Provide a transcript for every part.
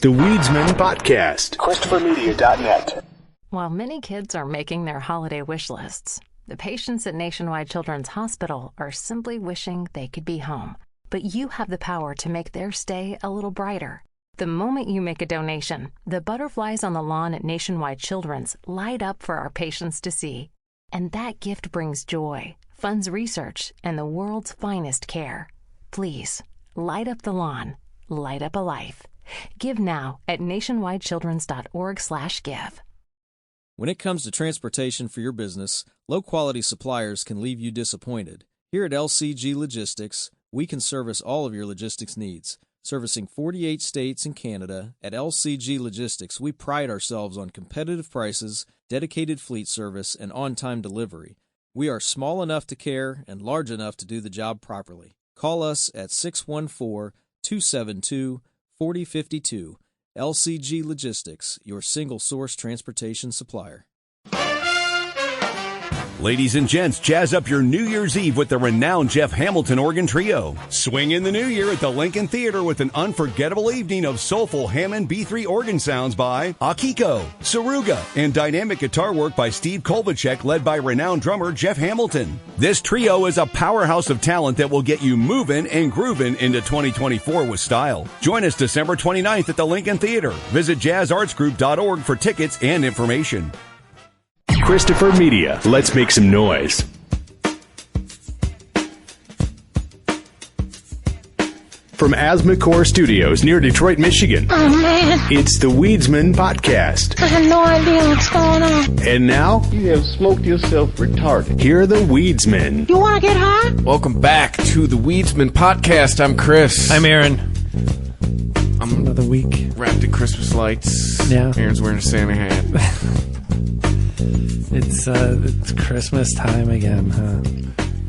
The Weedsman Podcast. ChristopherMedia.net. While many kids are making their holiday wish lists, the patients at Nationwide Children's Hospital are simply wishing they could be home. But you have the power to make their stay a little brighter. The moment you make a donation, the butterflies on the lawn at Nationwide Children's light up for our patients to see. And that gift brings joy, funds research, and the world's finest care. Please, light up the lawn. Light up a life. Give now at nationwidechildrens.org/give. When it comes to transportation for your business, low-quality suppliers can leave you disappointed. Here at LCG Logistics, we can service all of your logistics needs. Servicing 48 states and Canada, at LCG Logistics, we pride ourselves on competitive prices, dedicated fleet service, and on-time delivery. We are small enough to care and large enough to do the job properly. Call us at 614-272-4052. LCG Logistics, your single-source transportation supplier. Ladies and gents, jazz up your New Year's Eve with the renowned Jeff Hamilton Organ Trio. Swing in the new year at the Lincoln Theater with an unforgettable evening of soulful Hammond B3 organ sounds by Akiko, Saruga, and dynamic guitar work by Steve Kolbachek, led by renowned drummer Jeff Hamilton. This trio is a powerhouse of talent that will get you moving and grooving into 2024 with style. Join us December 29th at the Lincoln Theater. Visit jazzartsgroup.org for tickets and information. Christopher Media. Let's make some noise. From Asthma Core Studios near Detroit, Michigan. Oh, man. It's the Weedsman Podcast. I have no idea what's going on. And now, you have smoked yourself retarded. Here are the Weedsmen. You want to get high? Welcome back to the Weedsman Podcast. I'm Chris. I'm Aaron. I'm another week. Wrapped in Christmas lights. Yeah. Aaron's wearing a Santa hat. It's Christmas time again, huh?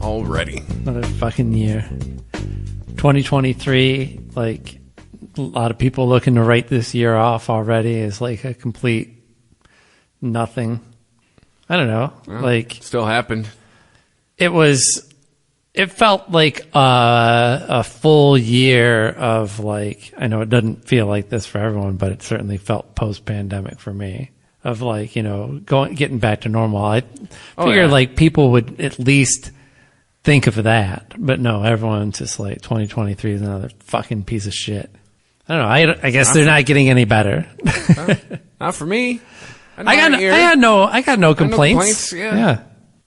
Already. Another fucking year. 2023, like, a lot of people looking to write this year off already is like a complete nothing. I don't know. Well, like, still happened. It felt like a full year of, like, I know it doesn't feel like this for everyone, but it certainly felt post-pandemic for me. Of, like, you know, getting back to normal. I figured like people would at least think of that, but no, everyone's just like 2023 is another fucking piece of shit. I don't know. I guess they're not getting any better. Not for me. I got no complaints. Yeah.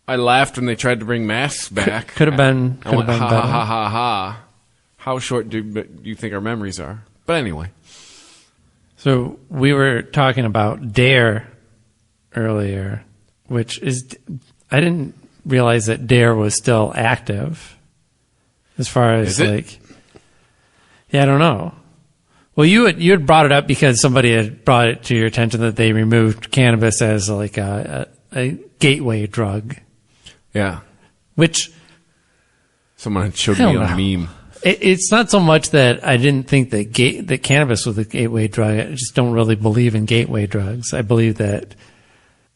I laughed when they tried to bring masks back. Could have been better. Ha. How short do you think our memories are? But anyway. So we were talking about D.A.R.E earlier, which is, I didn't realize that D.A.R.E was still active. As far as like, yeah, I don't know. Well, you had brought it up because somebody had brought it to your attention that they removed cannabis as like a gateway drug. Yeah, which someone showed me a meme. It's not so much that I didn't think that cannabis was a gateway drug. I just don't really believe in gateway drugs. I believe that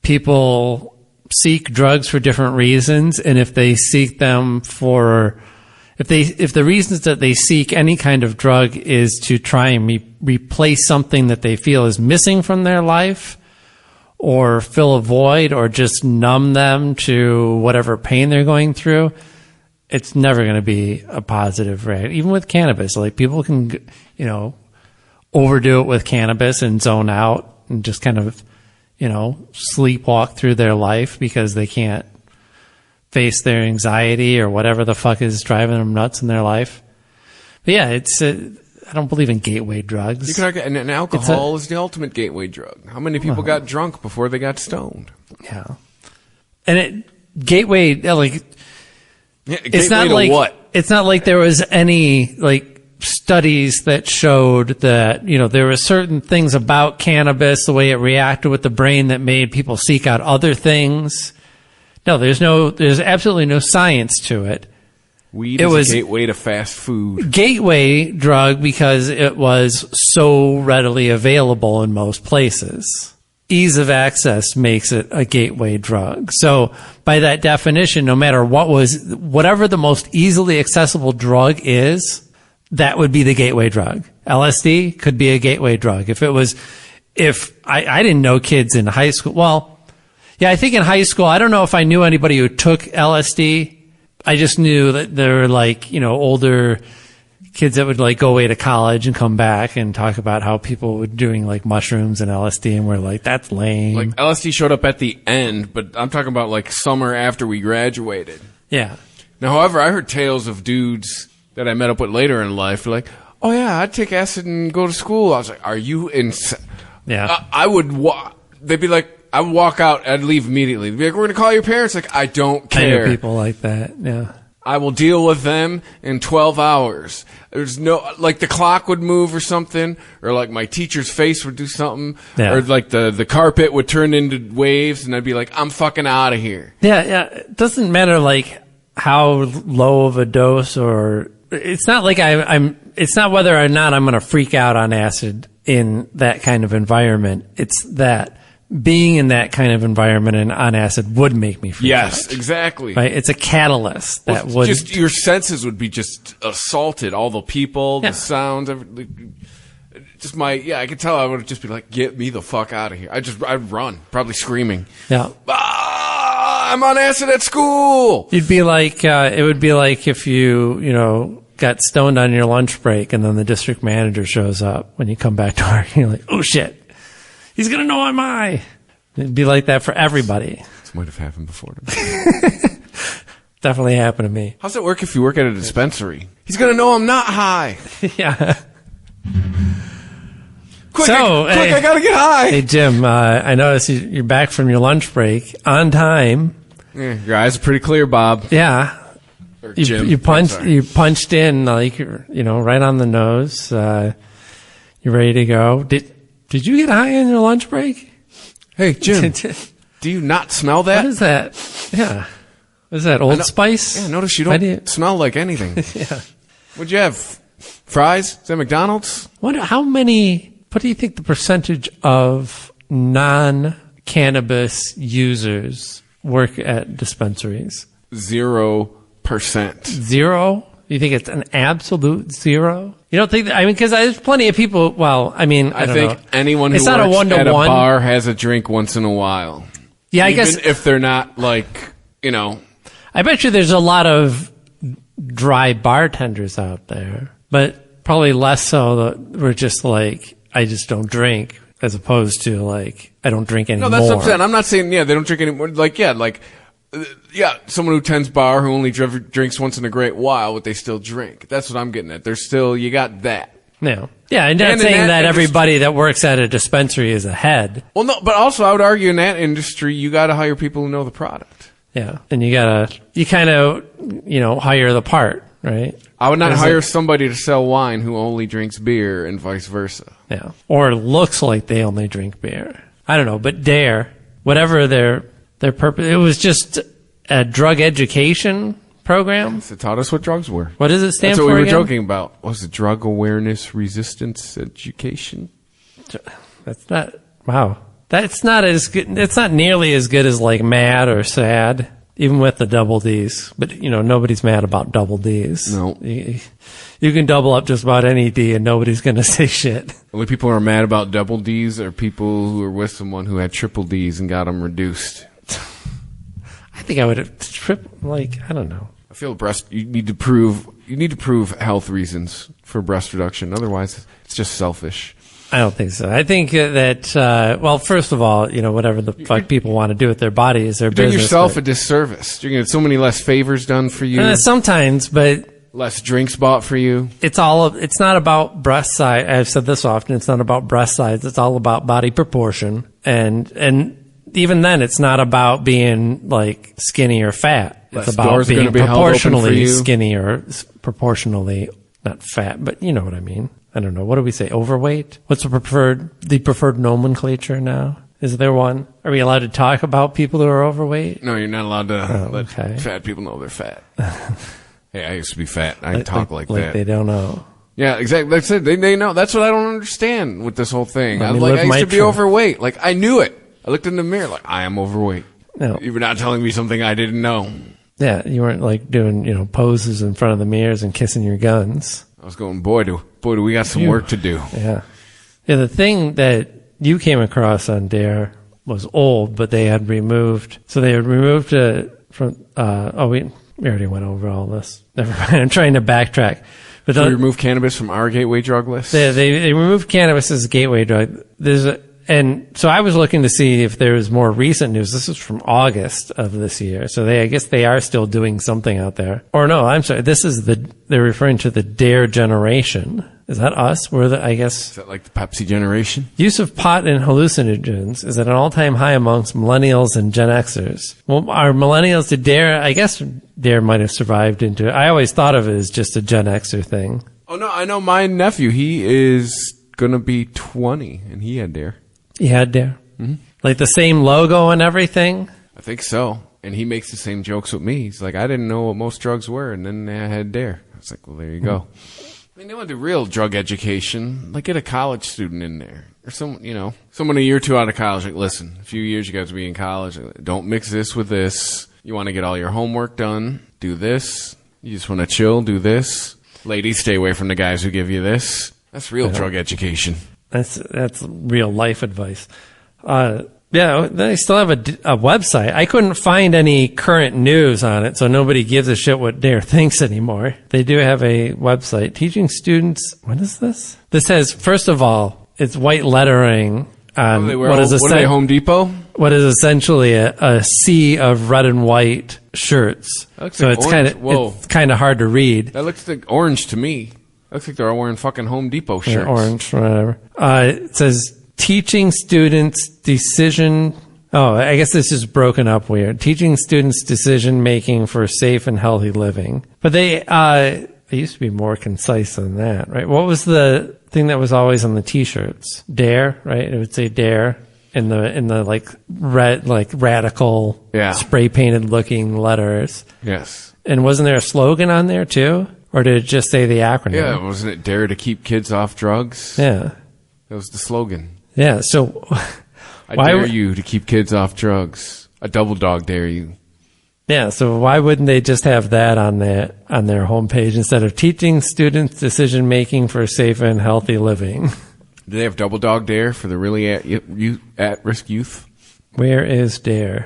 people seek drugs for different reasons, and if they seek them if the reasons that they seek any kind of drug is to try and replace something that they feel is missing from their life, or fill a void, or just numb them to whatever pain they're going through, it's never going to be a positive, right? Even with cannabis, like, people can, you know, overdo it with cannabis and zone out and just kind of, you know, sleepwalk through their life because they can't face their anxiety or whatever the fuck is driving them nuts in their life. But yeah, I don't believe in gateway drugs. You can argue, and alcohol is the ultimate gateway drug. How many people got drunk before they got stoned? Yeah. And gateway, like, yeah, it's not like what? It's not like there was any, like, studies that showed that, you know, there were certain things about cannabis, the way it reacted with the brain, that made people seek out other things. No, there's absolutely no science to it. Weed is a gateway to fast food. Gateway drug because it was so readily available in most places. Ease of access makes it a gateway drug. So by that definition, no matter whatever the most easily accessible drug is, that would be the gateway drug. LSD could be a gateway drug. If I didn't know kids in high school. Well, yeah, I think in high school, I don't know if I knew anybody who took LSD. I just knew that there were like, older kids that would like go away to college and come back and talk about how people were doing like mushrooms and LSD, and we're like, that's lame. Like LSD showed up at the end, but I'm talking about like summer after we graduated. Yeah. Now, however, I heard tales of dudes that I met up with later in life. Like, oh yeah, I'd take acid and go to school. I was like, are you insane? Yeah. They'd be like, I would walk out, I'd leave immediately. They'd be like, we're going to call your parents. Like, I don't care. I know people like that, yeah. I will deal with them in 12 hours. There's no, like the clock would move or something, or like my teacher's face would do something, yeah. or like the carpet would turn into waves, and I'd be like, I'm fucking out of here. Yeah. It doesn't matter like how low of a dose, or it's not like it's not whether or not I'm going to freak out on acid in that kind of environment. It's that being in that kind of environment and on acid would make me freak out. Yes, exactly. Right? It's a catalyst that would... Just your senses would be just assaulted. All the people, the sounds, just I could tell I would just be like, get me the fuck out of here. I'd run, probably screaming. Yeah. I'm on acid at school! You'd be like, it would be like if you got stoned on your lunch break and then the district manager shows up when you come back to work and you're like, oh shit. He's going to know I'm high. It'd be like that for everybody. This might have happened before to me. Definitely happened to me. How's it work if you work at a dispensary? He's going to know I'm not high. Yeah. Quick, I got to get high. Hey, Jim, I noticed you're back from your lunch break on time. Yeah, your eyes are pretty clear, Bob. Yeah. Or Jim. You punched in, like, right on the nose. You're ready to go. Did you get high on your lunch break? Hey, Jim, do you not smell that? What is that? Yeah. What is that, Old Spice? Yeah, notice you don't smell like anything. Yeah. What'd you have? Fries? Is that McDonald's? What do you think the percentage of non-cannabis users work at dispensaries? 0%. Zero? You think it's an absolute zero? You don't think that, because there's plenty of people, well, I think know. Anyone who it's works not a one-to-one. At a bar has a drink once in a while. Yeah, Even I guess. if they're not like, I bet you there's a lot of dry bartenders out there, but probably less so that we're just like, I just don't drink, as opposed to like, I don't drink anymore. No, that's what I'm saying. I'm not saying, they don't drink anymore. Someone who tends bar who only drinks once in a great while, but they still drink. That's what I'm getting at. There's still, you got that. Yeah. Yeah, I'm not saying that everybody that works at a dispensary is ahead. Well, no, but also I would argue in that industry, you got to hire people who know the product. Yeah. And you kind of, hire the part, right? I would not hire somebody to sell wine who only drinks beer and vice versa. Yeah. Or looks like they only drink beer. I don't know, but D.A.R.E, whatever their purpose, it was just a drug education program. Yes, it taught us what drugs were. What does it stand for? That's what we were again? joking about. What was it? Drug awareness resistance education? That's not, wow. That's not as good. It's not nearly as good as like MAD or SAD, even with the double Ds. But, nobody's mad about double Ds. No. You can double up just about any D and nobody's going to say shit. Only people who are mad about double Ds are people who are with someone who had triple Ds and got them reduced. I think I would have I don't know. I feel you need to prove health reasons for breast reduction. Otherwise, it's just selfish. I don't think so. I think that, first of all, whatever the fuck people want to do with their body is their business. You're doing yourself a disservice. You're going to get so many less favors done for you. Sometimes, but less drinks bought for you. It's not about breast size. I've said this often. It's not about breast size. It's all about body proportion. And even then, it's not about being like skinny or fat. It's about being proportionally skinny or proportionally not fat, but you know what I mean. I don't know. What do we say? Overweight? What's the preferred nomenclature now? Is there one? Are we allowed to talk about people who are overweight? No, you're not allowed to let fat people know they're fat. Hey, I used to be fat. I talk like that. Like they don't know. Yeah, exactly. That's it. They know. That's what I don't understand with this whole thing. I used to be overweight. Like, I knew it. I looked in the mirror like, I am overweight. No. You were not telling me something I didn't know. Yeah, you weren't like doing, poses in front of the mirrors and kissing your guns. I was going, boy, do we got some work to do. Yeah. Yeah, the thing that you came across on D.A.R.E was old, but they had removed. So they had removed it from. We already went over all this. Never mind. I'm trying to backtrack. But So we remove cannabis from our gateway drug list? They removed cannabis as a gateway drug. And so I was looking to see if there was more recent news. This is from August of this year. So I guess they are still doing something out there. Or no, I'm sorry. They're referring to the D.A.R.E generation. Is that us? Is that like the Pepsi generation? Use of pot and hallucinogens is at an all-time high amongst millennials and Gen Xers. Well, are millennials to D.A.R.E? I guess D.A.R.E might have survived into it. I always thought of it as just a Gen Xer thing. Oh, no, I know my nephew. He is going to be 20, and he had D.A.R.E. He had D.A.R.E? Mm-hmm. Like the same logo and everything? I think so. And he makes the same jokes with me. He's like, I didn't know what most drugs were, and then I had D.A.R.E. I was like, well, there you go. I mean, they want to do real drug education. Like, get a college student in there. Or someone a year or two out of college. Like, listen, a few years you guys will be in college. Don't mix this with this. You want to get all your homework done. Do this. You just want to chill. Do this. Ladies, stay away from the guys who give you this. That's real drug education. That's real life advice. They still have a website. I couldn't find any current news on it, so nobody gives a shit what D.A.R.E thinks anymore. They do have a website teaching students. What is this? This has, first of all, it's white lettering on what are they, Home Depot? What is essentially a sea of red and white shirts. So like it's kind of hard to read. That looks like orange to me. Looks like they're all wearing fucking Home Depot shirts. Yeah, orange, whatever. It says teaching students decision. Oh, I guess this is broken up weird. Teaching students decision making for safe and healthy living. But they used to be more concise than that, right? What was the thing that was always on the T-shirts? D.A.R.E, right? It would say D.A.R.E in the like red, like radical, spray painted looking letters. Yes. And wasn't there a slogan on there too? Or did it just say the acronym? Yeah, wasn't it D.A.R.E to keep kids off drugs? Yeah. That was the slogan. Yeah, so I dare you to keep kids off drugs. A double dog dare you. Yeah, so why wouldn't they just have that on their homepage instead of teaching students decision making for safe and healthy living? Do they have double dog dare for the really at-risk youth? Where is D.A.R.E?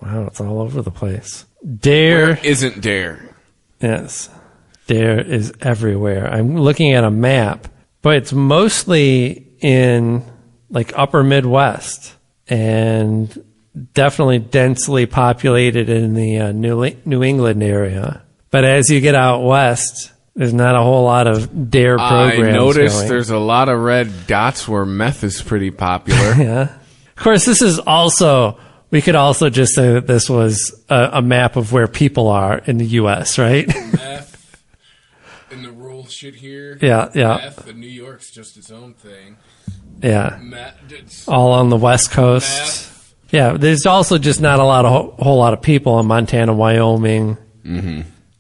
Wow, it's all over the place. D.A.R.E Where isn't D.A.R.E? Yes. D.A.R.E is everywhere. I'm looking at a map, but it's mostly in like upper Midwest and definitely densely populated in the New England area. But as you get out west, there's not a whole lot of D.A.R.E programs. I noticed there's a lot of red dots where meth is pretty popular. Yeah. Of course, this is also, we could also just say that this was a map of where people are in the U.S., right? Meth and the rural shit here. Yeah. Meth and New York's just its own thing. Yeah. All on the West Coast. Meth. Yeah, there's also just not a whole lot of people in Montana, Wyoming,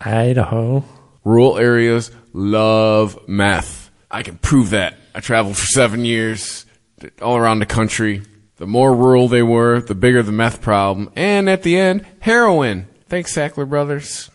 Idaho. Rural areas love meth. I can prove that. I traveled for 7 years all around the country. The more rural they were, the bigger the meth problem. And at the end, heroin. Thanks, Sackler Brothers.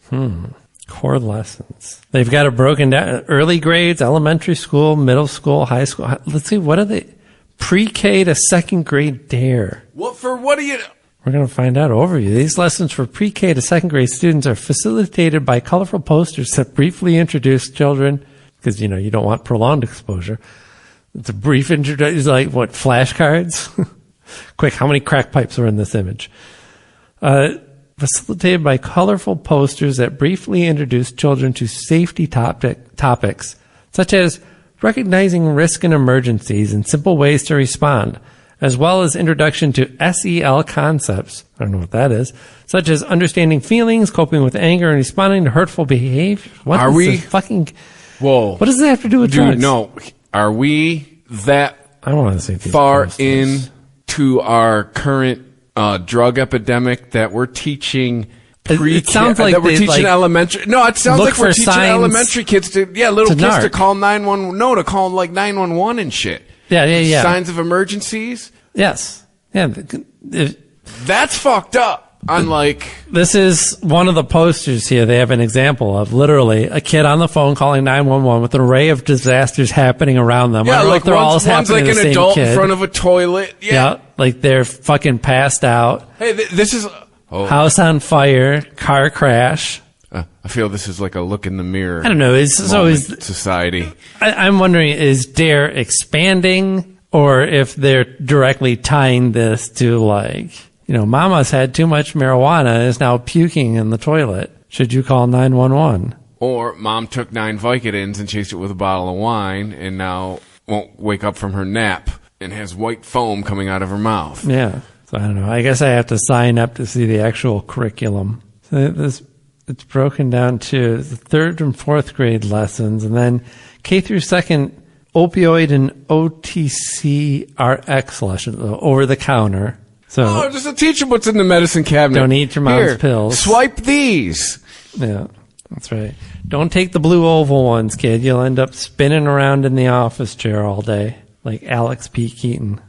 Core lessons. They've got it broken down. Early grades, elementary school, middle school, high school. Let's see, what are they? Pre-K to second grade D.A.R.E. What do you... We're going to find out. Overview. These lessons for pre-K to second grade students are facilitated by colorful posters that briefly introduce children, because, you don't want prolonged exposure. It's a brief introduction. It's like, what, flashcards? Quick, how many crack pipes are in this image? Facilitated by colorful posters that briefly introduce children to safety topics, such as recognizing risk and emergencies and simple ways to respond, as well as introduction to SEL concepts, I don't know what that is, such as understanding feelings, coping with anger, and responding to hurtful behavior. What are we fucking... Whoa. What does that have to do with drugs? No. Are we that I want to see these far posters. into our current drug epidemic that we're teaching... It sounds like we're teaching elementary. No, it sounds like we're teaching elementary kids little kids to call 911. No, to call like 911 and shit. Yeah. Signs of emergencies. Yes. Yeah. That's fucked up. Unlike This is one of the posters here. They have an example of literally a kid on the phone calling 911 with an array of disasters happening around them. I don't know if they're all one's happening like to an the same adult kid. in front of a toilet. Yeah, like they're fucking passed out. Hey, this is House on fire, car crash. I feel this is like a look in the mirror. I don't know. Is society? I'm wondering, is D.A.R.E expanding, or if they're directly tying this to like, Mama's had too much marijuana, is now puking in the toilet. Should you call 911? Or Mom took 9 Vicodins and chased it with a bottle of wine, and now won't wake up from her nap and has white foam coming out of her mouth. Yeah. So I don't know. I guess I have to sign up to see the actual curriculum. So it's broken down to the 3rd and 4th grade lessons, and then K through 2nd opioid and OTC RX lessons, over the counter. So just to teach them what's in the medicine cabinet. Don't eat your mom's pills. Swipe these. Yeah, that's right. Don't take the blue oval ones, kid. You'll end up spinning around in the office chair all day, like Alex P. Keaton.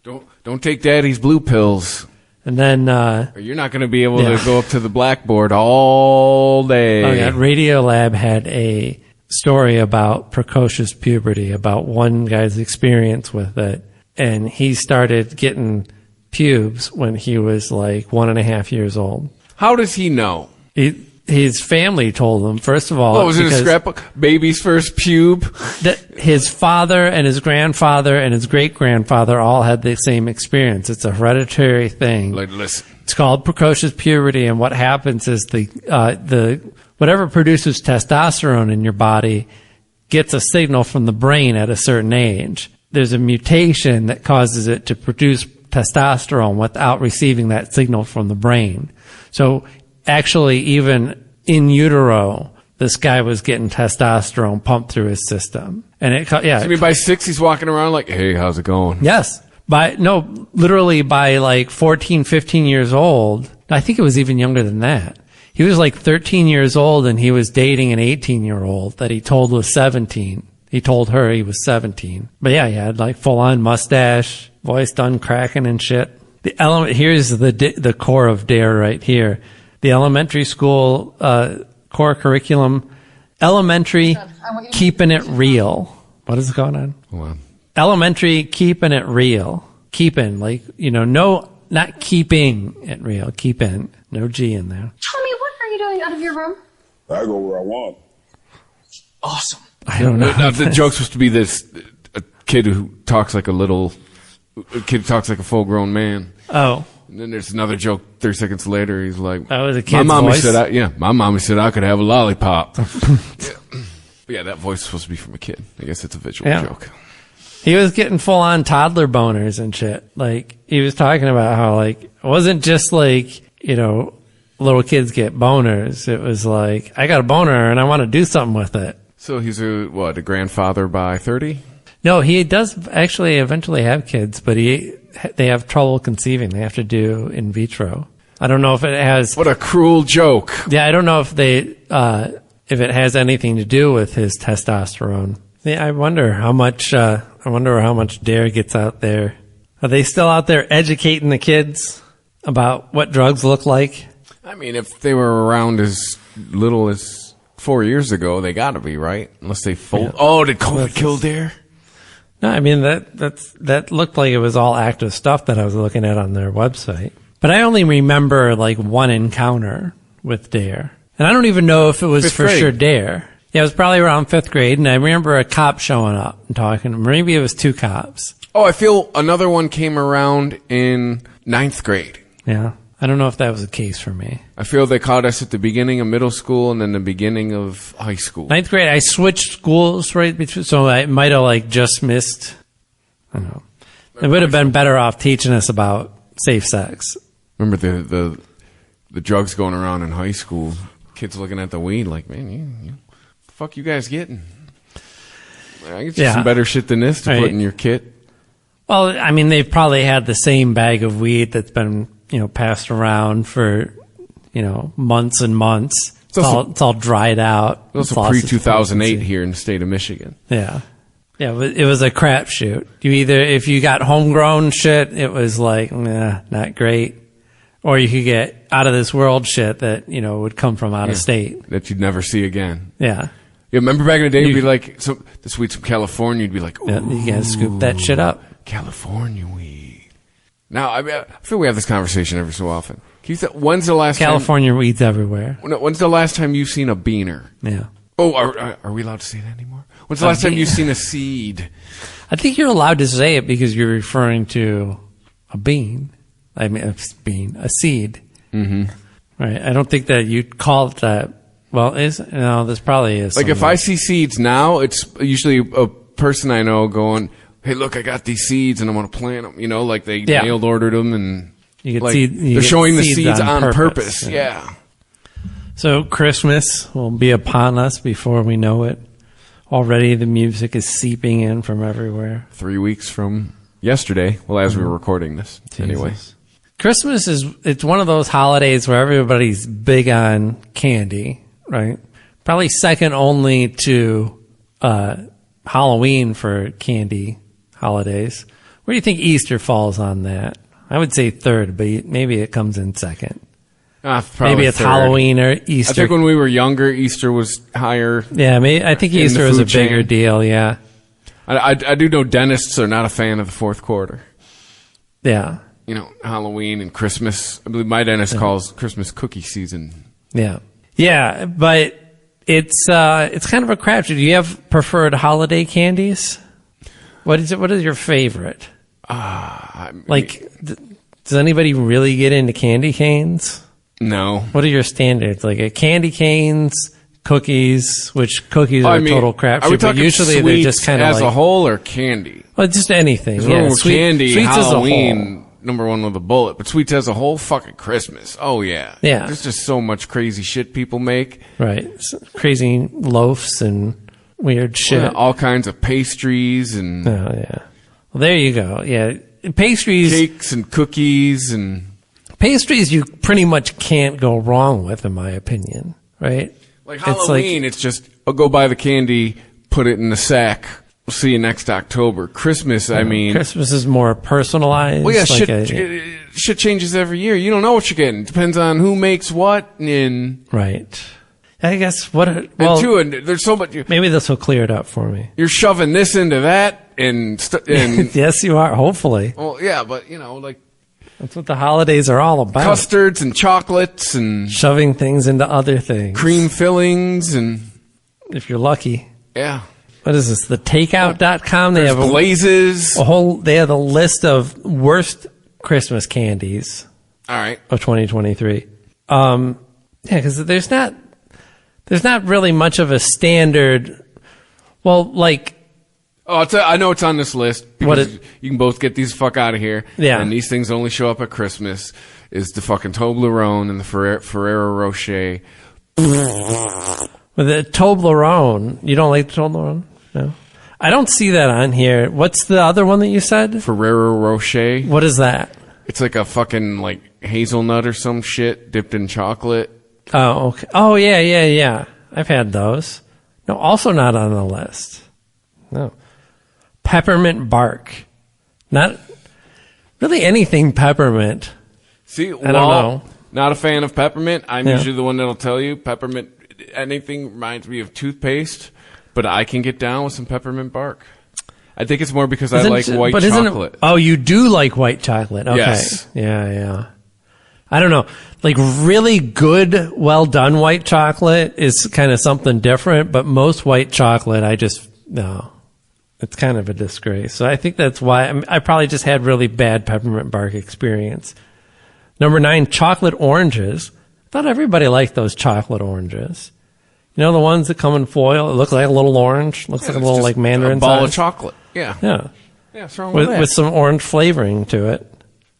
Don't take Daddy's blue pills. And then or you're not going to be able to go up to the blackboard all day. Oh yeah, Radiolab had a story about precocious puberty, about one guy's experience with it, and he started getting pubes when he was like 1.5 years old. How does he know? His family told him, first of all. What was it, a scrapbook? Baby's first pube? That his father and his grandfather and his great-grandfather all had the same experience. It's a hereditary thing. Like, listen. It's called precocious puberty, and what happens is the whatever produces testosterone in your body gets a signal from the brain at a certain age. There's a mutation that causes it to produce testosterone without receiving that signal from the brain. So actually, even in utero, this guy was getting testosterone pumped through his system. And So you mean by 6, he's walking around like, hey, how's it going? Yes. Literally by like 14, 15 years old. I think it was even younger than that. He was like 13 years old, and he was dating an 18-year-old that he told was 17. He told her he was 17. But yeah, he had like full-on mustache, voice done cracking and shit. Here's the core of D.A.R.E right here. The elementary school core curriculum, elementary, keeping it real. What is going on? Wow. Elementary, keeping it real. Keeping, not keeping it real. Keeping, no G in there. Tommy, what are you doing out of your room? I go where I want. Awesome. I don't know. Now, the joke's supposed to be a kid who talks like a full-grown man. Oh. And then there's another joke 30 seconds later. He's like, that was a kid's my mommy voice? my mommy said I could have a lollipop. But yeah, that voice is supposed to be from a kid. I guess it's a visual joke. He was getting full-on toddler boners and shit. Like, he was talking about how, like, it wasn't just like, little kids get boners. It was like, I got a boner and I want to do something with it. So he's a grandfather by 30? No, he does actually eventually have kids, but they have trouble conceiving. They have to do in vitro. I don't know if it has. What a cruel joke. Yeah, I don't know if it has anything to do with his testosterone. Yeah, I wonder how much D.A.R.E gets out there. Are they still out there educating the kids about what drugs look like? I mean, if they were around as little as 4 years ago, they got to be, right? Unless they fold. Yeah. Oh, did COVID kill D.A.R.E? No, I mean, that looked like it was all active stuff that I was looking at on their website. But I only remember like one encounter with D.A.R.E. And I don't even know if it was for sure D.A.R.E. Yeah, it was probably around 5th grade, and I remember a cop showing up and talking. Maybe it was 2 cops. Oh, I feel another one came around in 9th grade. Yeah. I don't know if that was the case for me. I feel they caught us at the beginning of middle school and then the beginning of high school. 9th grade, I switched schools right between, so I might have like just missed. I don't know. It would have been better off teaching us about safe sex. Remember the drugs going around in high school? Kids looking at the weed like, man, you the fuck you guys getting? I get you some better shit than this to put in your kit. Well, I mean, they've probably had the same bag of weed that's been, passed around for, months and months. It's all dried out. It was also pre-2008 here in the state of Michigan. Yeah. Yeah, it was a crapshoot. If you got homegrown shit, it was like, not great. Or you could get out of this world shit that, would come from out of state. That you'd never see again. Yeah. You remember back in the day, you'd be like, the sweets from California, you'd be like, ooh. Yeah, you gotta scoop that shit up. California weed. Now, I feel we have this conversation every so often. When's the last California weeds everywhere. When's the last time you've seen a beaner? Yeah. Oh, are we allowed to say that anymore? When's the last time you've seen a seed? I think you're allowed to say it because you're referring to a bean. I mean, a seed. Mm-hmm. Right. I don't think that you'd call it that. Well, this probably is. Like if I see seeds now, it's usually a person I know going, "Hey, look, I got these seeds and I'm going to plant them." Like they mailed ordered them and they're showing the seeds on purpose. Yeah. So Christmas will be upon us before we know it. Already the music is seeping in from everywhere. 3 weeks from yesterday. Well, as we were recording this. Jesus. Anyway. Christmas it's one of those holidays where everybody's big on candy, right? Probably second only to Halloween for candy holidays. Where do you think Easter falls on that? I would say third, but maybe it comes in second. Maybe it's third. Halloween or Easter. I think when we were younger, Easter was higher. Yeah, I think Easter was a bigger deal, yeah. I do know dentists are not a fan of the fourth quarter. Yeah. Halloween and Christmas. I believe my dentist calls Christmas cookie season. Yeah. Yeah, but it's kind of a crapshoot. Do you have preferred holiday candies? What is your favorite? Does anybody really get into candy canes? No. What are your standards? Like candy canes, cookies, which cookies are a total crapshoot, but usually they're just kind of as a whole or candy? Well, just anything. Yeah, candy, sweets Halloween, number one with a bullet, but sweets as a whole, fucking Christmas. Oh, yeah. Yeah. There's just so much crazy shit people make. Right. Crazy loaves and weird shit. Yeah, all kinds of pastries and... Oh, yeah. Well, there you go. Yeah. Pastries... Cakes and cookies and... Pastries you pretty much can't go wrong with, in my opinion, right? Like Halloween, it's just, I'll go buy the candy, put it in the sack, we'll see you next October. Christmas, Christmas is more personalized. Well, yeah, shit changes every year. You don't know what you're getting. Depends on who makes what and... Right. I guess and there's so much... Maybe this will clear it up for me. You're shoving this into that and yes, you are, hopefully. Well, yeah, but, that's what the holidays are all about. Custards and chocolates and... Shoving things into other things. Cream fillings and... If you're lucky. Yeah. What is this? The takeout.com? They have glazes. They have a list of worst Christmas candies. All right. Of 2023. Yeah, because there's not really much of a standard... Well, like... Oh, I know it's on this list because you can both get these fuck out of here. Yeah. And these things only show up at Christmas. Is the fucking Toblerone and the Ferrero Rocher. With the Toblerone, you don't like the Toblerone? No. I don't see that on here. What's the other one that you said? Ferrero Rocher. What is that? It's like a fucking hazelnut or some shit dipped in chocolate. Oh, okay. Oh, yeah. I've had those. No, also not on the list. No. Peppermint bark. Not really anything peppermint. See, I don't know. Not a fan of peppermint. I'm usually the one that'll tell you peppermint. Anything reminds me of toothpaste, but I can get down with some peppermint bark. I think it's more because I like white chocolate. You do like white chocolate. Okay. Yes. Yeah. I don't know. Like really good, well done white chocolate is kind of something different, but most white chocolate, no. It's kind of a disgrace. So I think that's why I probably just had really bad peppermint bark experience. Number 9, chocolate oranges. I thought everybody liked those chocolate oranges. You know, the ones that come in foil? It looks like a little orange. Looks like a little mandarin a ball size. of chocolate. Yeah. Yeah. Yeah, what's wrong with that? With some orange flavoring to it.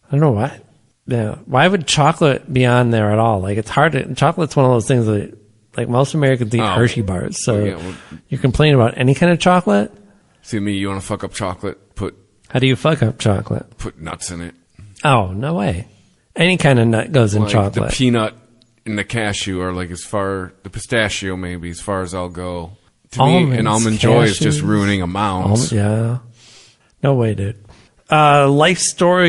I don't know why. Yeah. Why would chocolate be on there at all? Like, it's hard to... Chocolate's one of those things that, most Americans eat Hershey bars. So you're complaining about any kind of chocolate? See me, you want to fuck up chocolate? How do you fuck up chocolate? Put nuts in it. Oh, no way. Any kind of nut goes in chocolate. The peanut and the cashew are the pistachio maybe as far as I'll go. To me, an Almond Joy is just ruining a mouse. Yeah. No way, dude. Lifesavers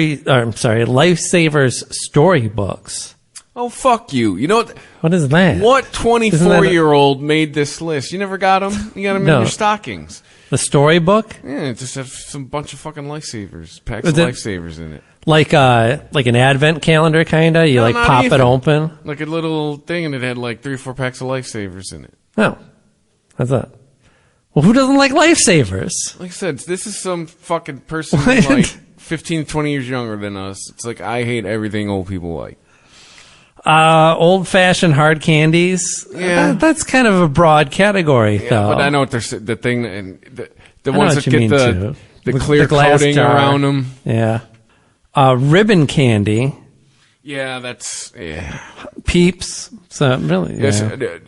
storybooks. Oh, fuck you. You know what? What is that? What 24-year-old made this list? You never got them? You got them in your stockings. The storybook? Yeah, it just have some bunch of fucking lifesavers, packs of lifesavers in it. Like an advent calendar, kind of? You pop it open? Like a little thing, and it had like 3 or 4 packs of lifesavers in it. Oh. How's that? Well, who doesn't like lifesavers? Like I said, this is some fucking person who's like 15, 20 years younger than us. It's like, I hate everything old people like. Old-fashioned hard candies. Yeah, that's kind of a broad category, though. But I know what they're the thing, and the ones that get the clear coating jar around them. Yeah, ribbon candy. Yeah, that's Peeps. So really,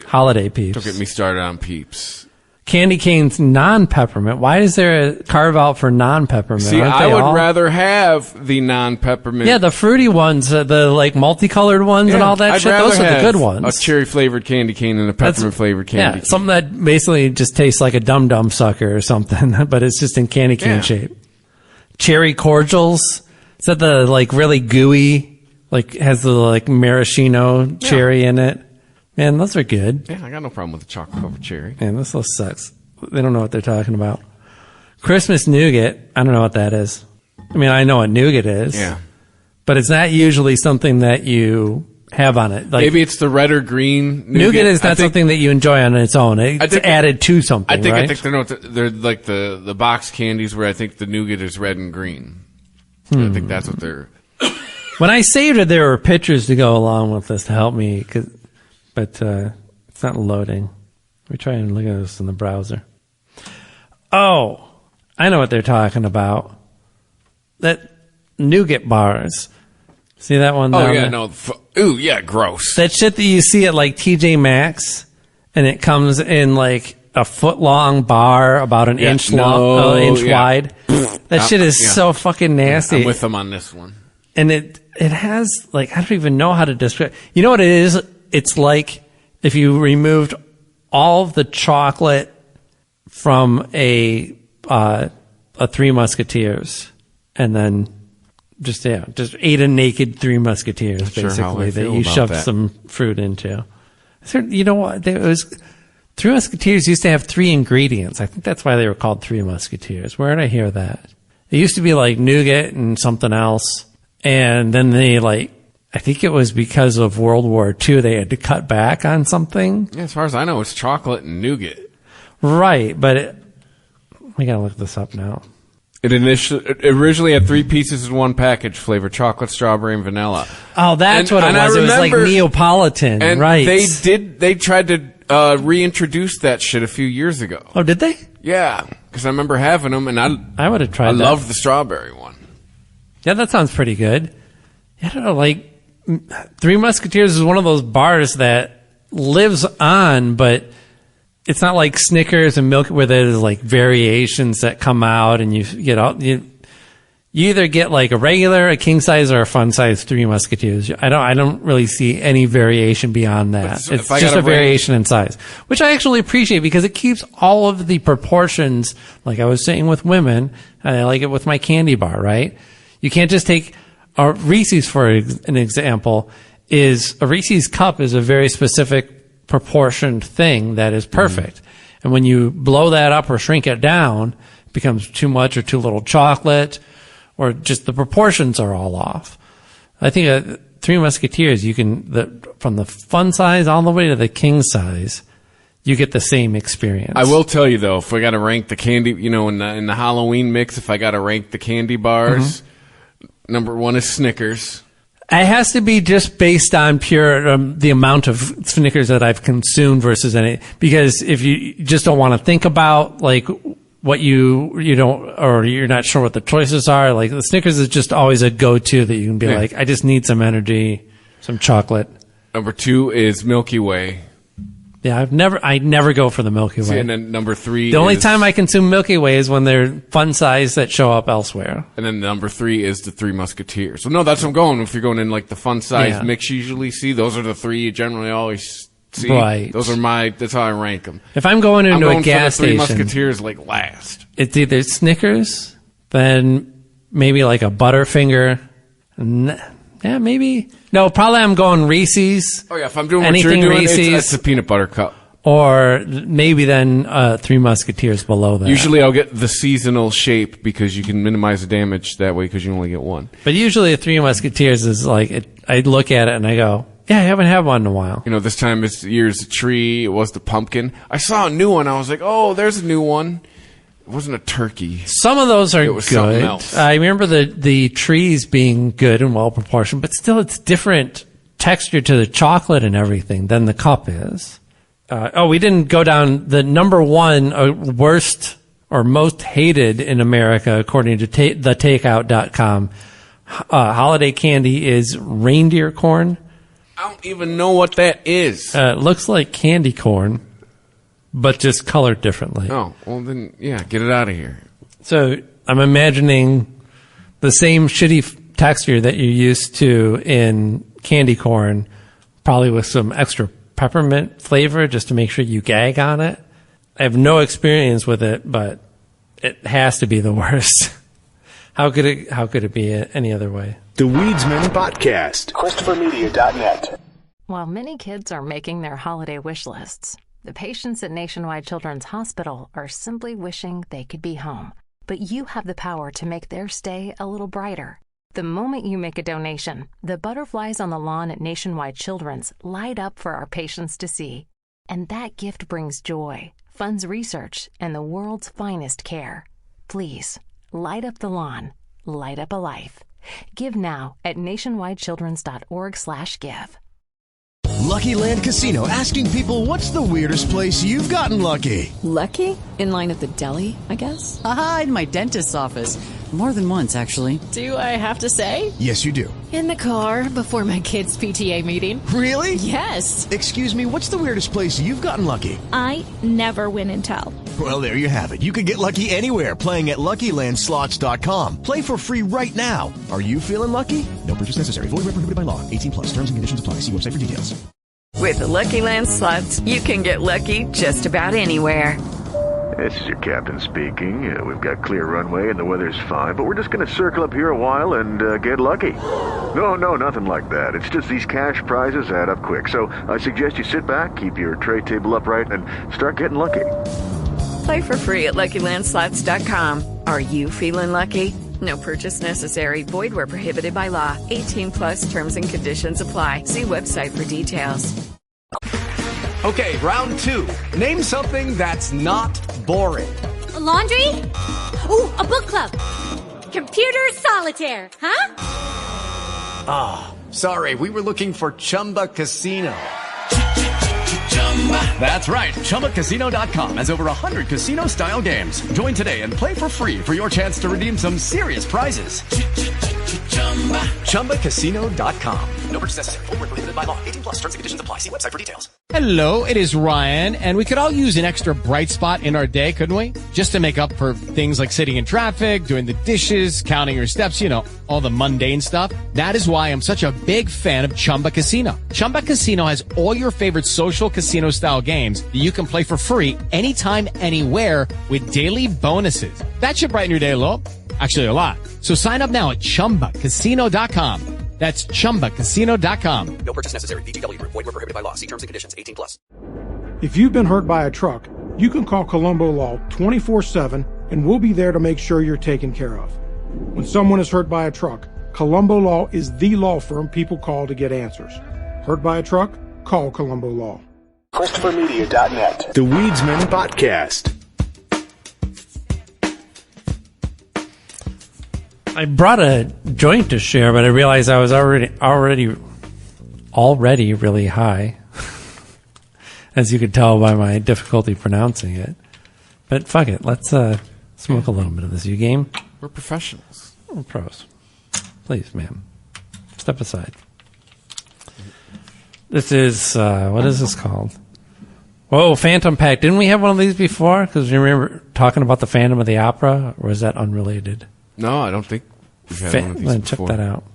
holiday Peeps. Don't get me started on Peeps. Candy canes non-peppermint. Why is there a carve out for non-peppermint? See, I would rather have the non-peppermint. Yeah, the fruity ones, the like multicolored ones and all that shit. Those are the good ones. A cherry flavored candy cane and a peppermint flavored candy cane. Something that basically just tastes like a Dum Dum sucker or something, but it's just in candy cane shape. Cherry cordials. Is that the like really gooey, like has the like maraschino cherry in it? Man, those are good. Yeah, I got no problem with the chocolate covered cherry. Man, this little sucks. They don't know what they're talking about. Christmas nougat, I don't know what that is. I mean, I know what nougat is. Yeah. But it's not usually something that you have on it. Like, maybe it's the red or green. Nougat is not something that you enjoy on its own. It's added to something, I think right? they're like the box candies where I think the nougat is red and green. I think that's what they're... When I saved it, there were pictures to go along with this to help me, but it's not loading. Let me try and look at this in the browser. Oh, I know what they're talking about. That nougat bars. See that one? Oh, yeah, no. Ooh, yeah, gross. That shit that you see at like TJ Maxx, and it comes in like a foot-long bar, about an inch wide. That shit is so fucking nasty. I'm with them on this one. And it has, like, I don't even know how to describe. You know what it is? It's like if you removed all of the chocolate from a Three Musketeers, and then just ate a naked Three Musketeers, basically, that you shoved some fruit into. You know what? Three Musketeers used to have 3 ingredients. I think that's why they were called Three Musketeers. Where did I hear that? It used to be like nougat and something else. And then I think it was because of World War II, they had to cut back on something. Yeah, as far as I know, it's chocolate and nougat. Right, but we gotta look this up now. It originally had 3 pieces in one package, flavor chocolate, strawberry, and vanilla. Oh, that's what it was. It was like Neapolitan, and right? They tried to reintroduce that shit a few years ago. Oh, did they? Yeah, because I remember having them, and I would have tried. I loved the strawberry one. Yeah, that sounds pretty good. I don't know, like Three Musketeers is one of those bars that lives on, but it's not like Snickers and Milk where there's like variations that come out, and you get all you either get like a regular, a king size, or a fun size Three Musketeers. I don't really see any variation beyond that. It's just a variation in size, which I actually appreciate because it keeps all of the proportions. Like I was saying with women, and I like it with my candy bar, right? You can't just take a Reese's for an example. A Reese's cup is a very specific proportioned thing that is perfect. And when you blow that up or shrink it down, it becomes too much or too little chocolate, or just the proportions are all off. I think Three Musketeers, you can, from the fun size all the way to the king size, you get the same experience. I will tell you though, if we got to rank the candy, in the Halloween mix, if I got to rank the candy bars, number 1 is Snickers. It has to be just based on pure the amount of Snickers that I've consumed versus any. Because if you just don't want to think about like what you don't, or you're not sure what the choices are, like the Snickers is just always a go-to that you can be like, I just need some energy, some chocolate. Number 2 is Milky Way. Yeah, I never go for the Milky Way. See, and then number 3 the only time I consume Milky Way is when they're fun size that show up elsewhere. And then number 3 is the Three Musketeers. So no, that's what I'm going. If you're going in like the fun size mix you usually see, those are the 3 you generally always see. Right. That's how I rank them. If I'm going into a gas station, Three Musketeers like last. It's either Snickers, then maybe like a Butterfinger. Yeah, maybe. No, probably I'm going Reese's. Oh, yeah, if I'm doing what anything you're doing, Reese's, it's a peanut butter cup. Or maybe then Three Musketeers below that. Usually I'll get the seasonal shape because you can minimize the damage that way because you only get one. But usually Three Musketeers is like, I look at it and I go, yeah, I haven't had one in a while. You know, this time this year's tree, it was the pumpkin. I saw a new one. I was like, oh, there's a new one. It wasn't a turkey. Some of those are It was something good. else. I remember the trees being good and well proportioned, but still it's different texture to the chocolate and everything than the cup is. We didn't go down the number one worst or most hated in America, according to thetakeout.com. Holiday candy is reindeer corn. I don't even know what that is. It looks like candy corn, but just colored differently. Oh, well then, yeah, get it out of here. So I'm imagining the same shitty texture that you're used to in candy corn, probably with some extra peppermint flavor just to make sure you gag on it. I have no experience with it, but it has to be the worst. How could it be any other way? The Weedsman Podcast. ChristopherMedia.net. While many kids are making their holiday wish lists, the patients at Nationwide Children's Hospital are simply wishing they could be home. But you have the power to make their stay a little brighter. The moment you make a donation, the butterflies on the lawn at Nationwide Children's light up for our patients to see. And that gift brings joy, funds research, and the world's finest care. Please, light up the lawn. Light up a life. Give now at nationwidechildrens.org/give. Lucky Land Casino, asking people, what's the weirdest place you've gotten lucky? Lucky? In line at the deli, I guess? Aha, in my dentist's office. More than once, actually. Do I have to say? Yes, you do. In the car before my kids' PTA meeting. Really? Yes. Excuse me, what's the weirdest place you've gotten lucky? I never win and tell. Well, there you have it. You can get lucky anywhere, playing at LuckyLandSlots.com. Play for free right now. Are you feeling lucky? No purchase necessary. Void where prohibited by law. 18+. Terms and conditions apply. See website for details. With the Lucky Land Slots, you can get lucky just about anywhere. This is your captain speaking. We've got clear runway and the weather's fine, but we're just going to circle up here a while and get lucky. No, nothing like that. It's just these cash prizes add up quick. So I suggest you sit back, keep your tray table upright, and start getting lucky. Play for free at LuckyLandSlots.com. Are you feeling lucky? No purchase necessary. Void where prohibited by law. 18+ terms and conditions apply. See website for details. Okay, round two. Name something that's not boring. A laundry? Ooh, a book club. Computer solitaire, huh? Ah, sorry, we were looking for Chumba Casino. That's right, ChumbaCasino.com has over 100 casino-style games. Join today and play for free for your chance to redeem some serious prizes. ChumbaCasino.com. No purchase necessary. Void where prohibited by law. 18+ terms and conditions apply. See website for details. Hello, it is Ryan, and we could all use an extra bright spot in our day, couldn't we? Just to make up for things like sitting in traffic, doing the dishes, counting your steps, you know, all the mundane stuff. That is why I'm such a big fan of Chumba Casino. Chumba Casino has all your favorite social casino-style games that you can play for free anytime, anywhere with daily bonuses. That should brighten your day a little. Actually, a lot. So sign up now at ChumbaCasino.com. That's ChumbaCasino.com. No purchase necessary. VGW Group. Void where prohibited by law. See terms and conditions. 18+. If you've been hurt by a truck, you can call Colombo Law 24/7, and we'll be there to make sure you're taken care of. When someone is hurt by a truck, Colombo Law is the law firm people call to get answers. Hurt by a truck? Call Colombo Law. ChristopherMedia.net. The Weedsman Podcast. I brought a joint to share, but I realized I was already really high, as you could tell by my difficulty pronouncing it. But fuck it, let's smoke a little bit of this. You game? We're professionals. We're pros. Please, ma'am, step aside. This is what is this called? Whoa, Phantom Pack. Didn't we have one of these before? Because you remember talking about the Phantom of the Opera, or is that unrelated? No, I don't think we've had one of these check before. that out.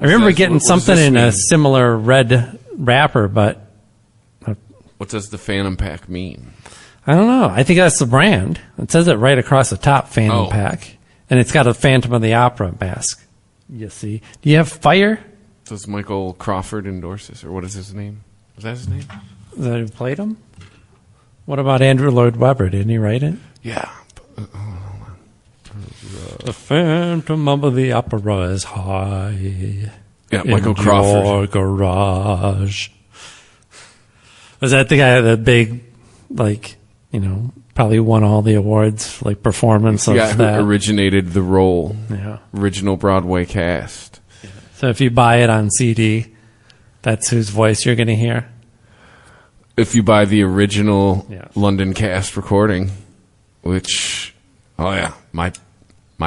I remember getting something in a similar red wrapper, but what does the Phantom Pack mean? I don't know. I think that's the brand. It says it right across the top, Phantom Pack. And it's got a Phantom of the Opera mask. You see. Do you have Fire? Does Michael Crawford endorse this? Or what is his name? Is that his name? Is that who played him? What about Andrew Lloyd Webber? Didn't he write it? Yeah. The Phantom of the Opera is high. Yeah, Michael Crawford. Your garage. Was that the guy, the big, like, probably won all the awards, like, performance of that? Who originated the role. Yeah. Original Broadway cast. Yeah. So if you buy it on CD, that's whose voice you're going to hear? If you buy the original London cast recording, which, my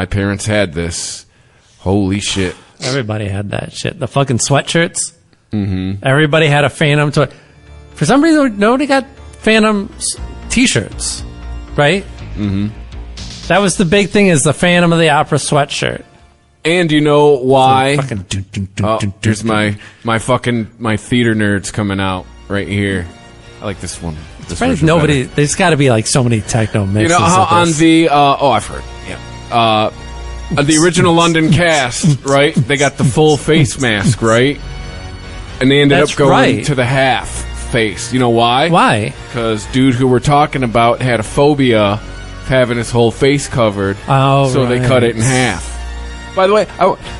parents had this. Holy shit. Everybody had that shit. The fucking sweatshirts. Mm-hmm. Everybody had a Phantom toy. For some reason, nobody got Phantom t-shirts, right? Mm-hmm. That was the big thing, is the Phantom of the Opera sweatshirt. And you know why? So here's my theater nerds coming out right here. I like this one. This nobody. There's got to be like so many techno mixes. You know how of this. on the I've heard. Yeah. The original London cast, right? They got the full face mask, right? And they ended up going to the half face. You know why? Why? Because dude who we're talking about had a phobia of having his whole face covered. Oh, so they cut it in half. By the way,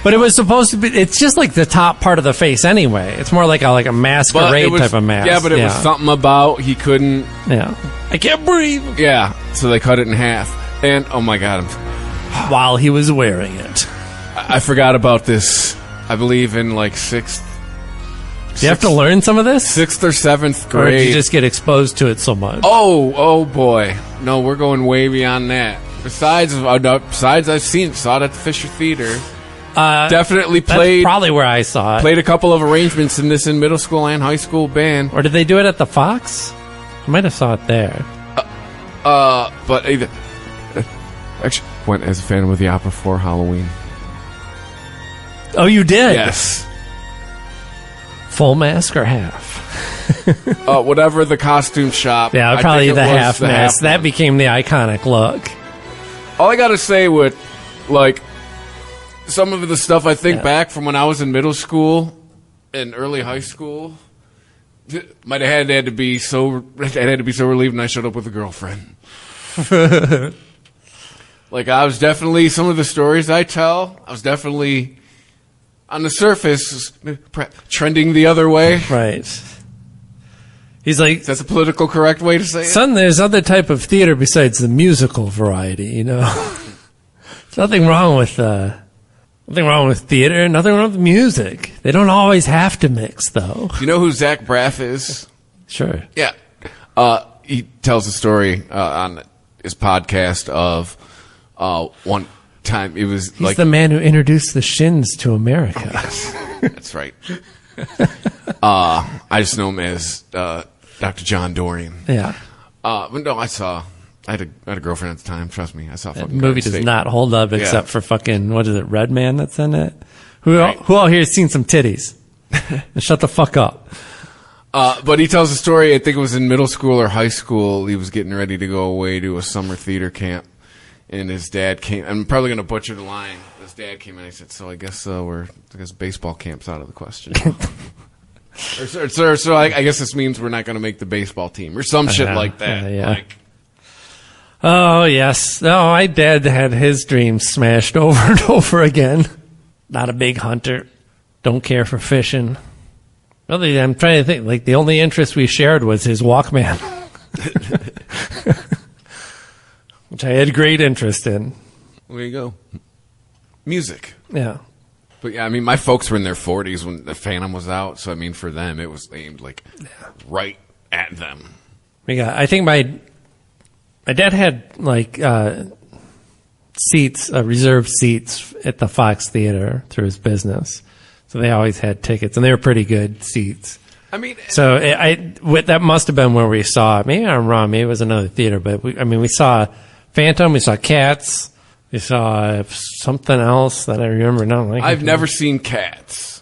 but it was supposed to be. It's just like the top part of the face anyway. It's more like a masquerade type of mask. Yeah, but it was something about he couldn't. Yeah, I can't breathe. Yeah, so they cut it in half, and oh my god, while he was wearing it, I forgot about this. I believe in like sixth. Do you have to learn some of this? 6th or 7th grade. Or did you just get exposed to it so much? Oh boy, no, we're going way beyond that. Besides, I've saw it at the Fisher Theater. Definitely played. That's probably where I saw it. Played a couple of arrangements in this in middle school and high school band. Or did they do it at the Fox? I might have saw it there. But actually went as a Phantom of the Opera for Halloween. Oh, you did? Yes. Full mask or half? Whatever the costume shop. Yeah, probably the half mask. That became the iconic look. All I gotta say with, like, some of the stuff I think back from when I was in middle school and early high school, my dad had to be so relieved when I showed up with a girlfriend. Like, I was definitely, some of the stories I tell, I was definitely, on the surface, trending the other way. Right. He's like, that's a political correct way to say it. Son, there's other type of theater besides the musical variety, There's nothing wrong with theater, nothing wrong with music. They don't always have to mix, though. You know who Zach Braff is? Sure. Yeah. He tells a story on his podcast of one time it was He's the man who introduced the Shins to America. That's right. I just know him as Dr. John Dorian. Yeah. But no, I had a girlfriend at the time. Trust me, I saw. That movie does not hold up except for fucking, what is it, Redman that's in it? Who all here has seen some titties? Shut the fuck up. But he tells a story. I think it was in middle school or high school. He was getting ready to go away to a summer theater camp, and his dad came. I'm probably going to butcher the line. His dad came in and he said, "So I guess baseball camp's out of the question." So I guess this means we're not going to make the baseball team or some shit like that. Yeah. Like, oh, yes. No, my dad had his dreams smashed over and over again. Not a big hunter. Don't care for fishing. Really, I'm trying to think. Like, the only interest we shared was his Walkman. Which I had great interest in. There you go. Music. Yeah. But yeah, I mean, my folks were in their 40s when the Phantom was out, so I mean, for them, it was aimed like right at them. I think my dad had like seats, reserved seats at the Fox Theater through his business, so they always had tickets, and they were pretty good seats. I mean, so that must have been where we saw it. Maybe I'm wrong. Maybe it was another theater, but we saw Phantom, we saw Cats. You saw something else that I remember not liking. I've never seen Cats,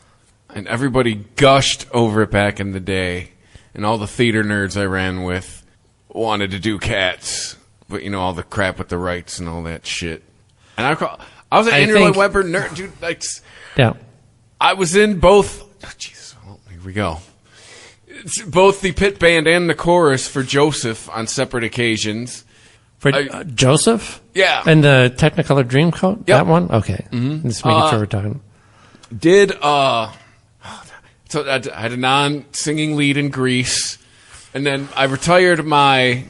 and everybody gushed over it back in the day, and all the theater nerds I ran with wanted to do Cats, but all the crap with the rights and all that shit. And I was an Andrew Lloyd Webber nerd, dude. Like, yeah. I was in both. Oh, Jesus, here we go. It's both the pit band and the chorus for Joseph on separate occasions. For Joseph? Yeah. And the Technicolor Dreamcoat? Yep. That one? Okay. Mm-hmm. Just making sure we're talking. So I had a non-singing lead in Grease, and then I retired my...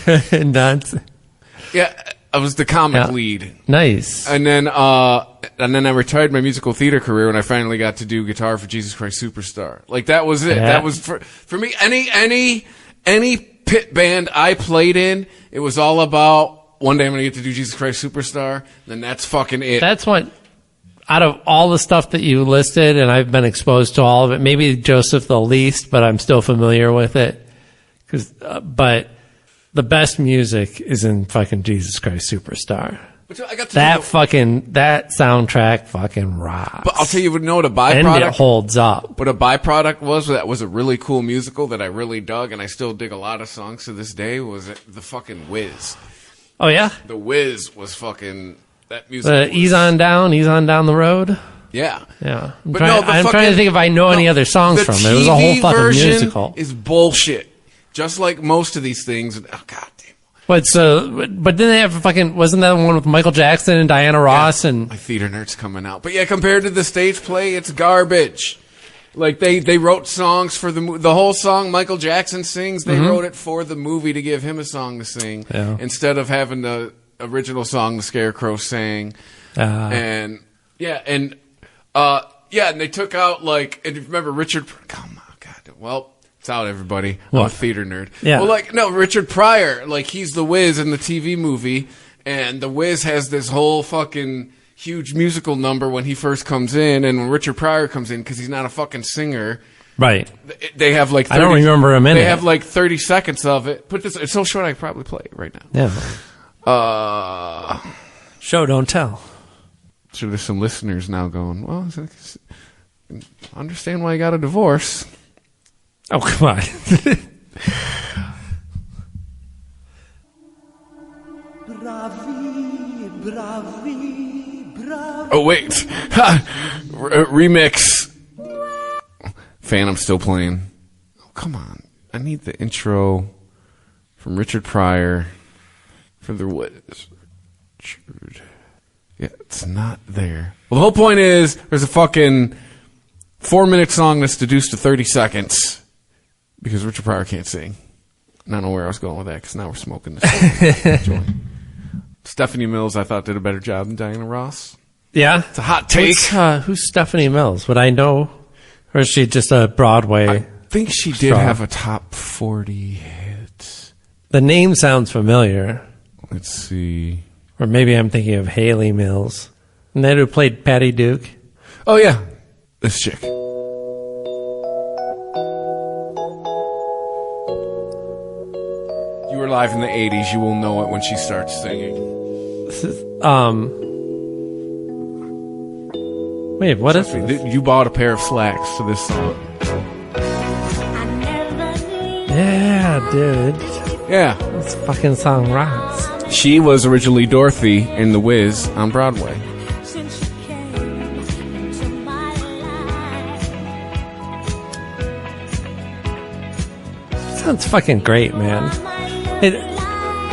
Yeah, I was the comic lead. Nice. And then I retired my musical theater career when I finally got to do guitar for Jesus Christ Superstar. Like, that was it. Yeah. That was for me. Any pit band I played in, it was all about one day I'm gonna get to do Jesus Christ Superstar. Then that's fucking it. That's what. Out of all the stuff that you listed, and I've been exposed to all of it, maybe Joseph the least, but I'm still familiar with it. But the best music is in fucking Jesus Christ Superstar. That soundtrack fucking rocks. But I'll tell you what a byproduct. And it holds up. What a byproduct was a really cool musical that I really dug, and I still dig a lot of songs to this day, was the fucking Wiz. Oh, yeah? The Wiz was fucking... That music Ease on down the road. Yeah, yeah. I'm trying to think if I know any other songs from it. It was a whole fucking musical. Is bullshit. Just like most of these things. Oh god damn. But then they have fucking. Wasn't that one with Michael Jackson and Diana Ross and my theater nerd's coming out? But yeah, compared to the stage play, it's garbage. Like they wrote songs for the whole song Michael Jackson sings. They wrote it for the movie to give him a song to sing instead of having the original song the Scarecrow sang. And they took out and remember Richard, come on, God, well, it's out, everybody. I'm a theater nerd. Yeah. Well, Richard Pryor, he's the Wiz in the TV movie, and the Wiz has this whole fucking huge musical number when he first comes in, and when Richard Pryor comes in, because he's not a fucking singer. Right. They have 30, I don't remember him in it. They have 30 seconds of it. It's so short I could probably play it right now. Yeah. Show don't tell. So there's some listeners now going, well, I understand why you got a divorce. Oh, come on. Oh, wait. Remix. Phantom's still playing. Oh, come on. I need the intro from Richard Pryor. For the Wiz. Yeah, it's not there. Well, the whole point is there's a fucking 4-minute song that's reduced to 30 seconds because Richard Pryor can't sing. And I don't know where I was going with that because now we're smoking this. Stephanie Mills, I thought, did a better job than Diana Ross. Yeah? It's a hot take. Who's Stephanie Mills? Would I know? Or is she just a Broadway? I think she did have a top 40 hit. The name sounds familiar. Let's see. Or maybe I'm thinking of Haley Mills. And that who played Patty Duke? Oh, yeah. This chick. You were live in the 80s. You will know it when she starts singing. This is, wait, what is this? You bought a pair of slacks to this song. Yeah, dude. Yeah. This fucking song rocks. She was originally Dorothy in The Wiz on Broadway. Sounds fucking great, man.